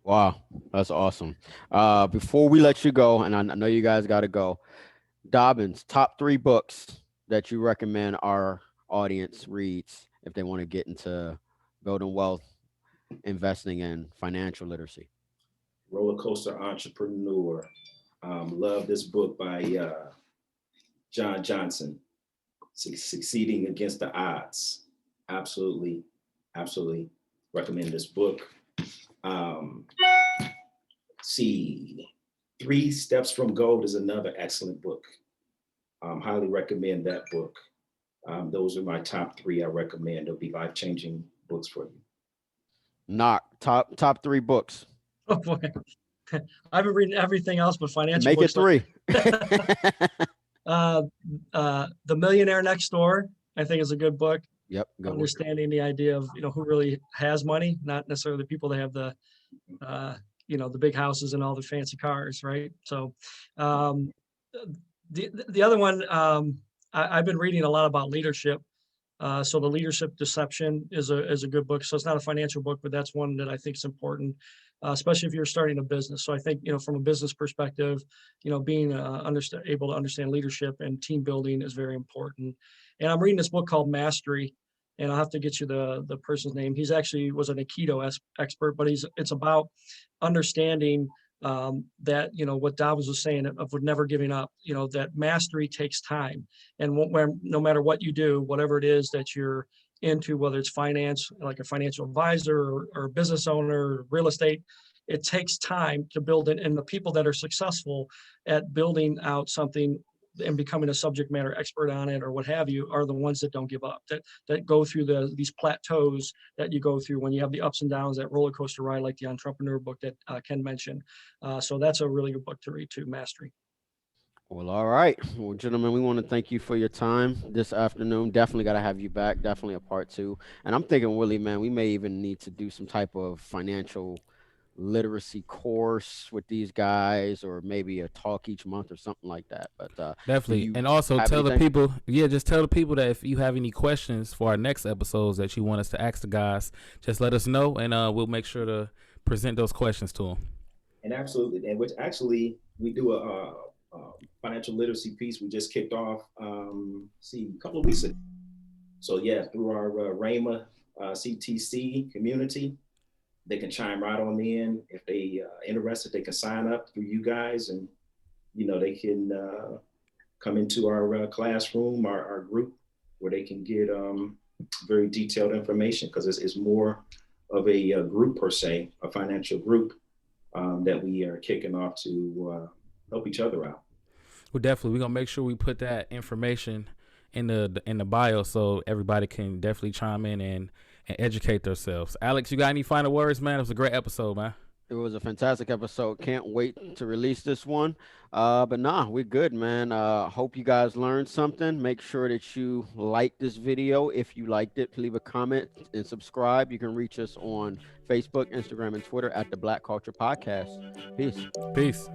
Wow, that's awesome. Before we let you go, and I know you guys got to go, Dobbins, top 3 books that you recommend our audience reads if they want to get into building wealth, investing, and financial literacy. Roller Coaster Entrepreneur. Love this book by John Johnson, Succeeding Against the Odds. Absolutely recommend this book. See, 3 Steps from Gold is another excellent book. Highly recommend that book. Those are my top 3 I recommend. They'll be life-changing books for you. Nock, top 3 books. Oh boy. I've been reading everything else but financial Make books. it 3. The Millionaire Next Door, I think, is a good book. Yep. Understanding the idea of, who really has money, not necessarily the people that have the, the big houses and all the fancy cars, right? So the other one, I've been reading a lot about leadership. So The Leadership Deception is a good book. So it's not a financial book, but that's one that I think is important, especially if you're starting a business. So I think, from a business perspective, being able to understand leadership and team building is very important. And I'm reading this book called Mastery, and I'll have to get you the person's name. He's actually was an Aikido expert, but it's about understanding that, what Dobbs was saying of never giving up, that mastery takes time. And no matter what you do, whatever it is that you're into, whether it's finance, like a financial advisor or a business owner, real estate, it takes time to build it. And the people that are successful at building out something and becoming a subject matter expert on it or what have you are the ones that don't give up, that go through these plateaus that you go through when you have the ups and downs, that roller coaster ride, like the Entrepreneur book that Ken mentioned. So that's a really good book to read too, Mastery. Well, all right. Well, gentlemen, we want to thank you for your time this afternoon. Definitely got to have you back. Definitely a part 2. And I'm thinking, Willie, man, we may even need to do some type of financial literacy course with these guys, or maybe a talk each month or something like that. But definitely. And also tell the people, just tell the people that if you have any questions for our next episodes that you want us to ask the guys, just let us know, and we'll make sure to present those questions to them. And absolutely. And which actually we do a financial literacy piece we just kicked off a couple of weeks ago. So yeah, through our RAMA CTC community, they can chime right on in. If they interested, they can sign up through you guys, and they can come into our classroom, our group, where they can get very detailed information, because it's more of a group per se, a financial group that we are kicking off to help each other out. Well, definitely, we're gonna make sure we put that information in the bio so everybody can definitely chime in and educate themselves. Alex, you got any final words, man? It was a great episode, man. It was a fantastic episode. Can't wait to release this one. But nah, we're good, man. Hope you guys learned something. Make sure that you like this video. If you liked it, leave a comment and subscribe. You can reach us on Facebook, Instagram, and Twitter at The Black Culture Podcast. Peace. Peace.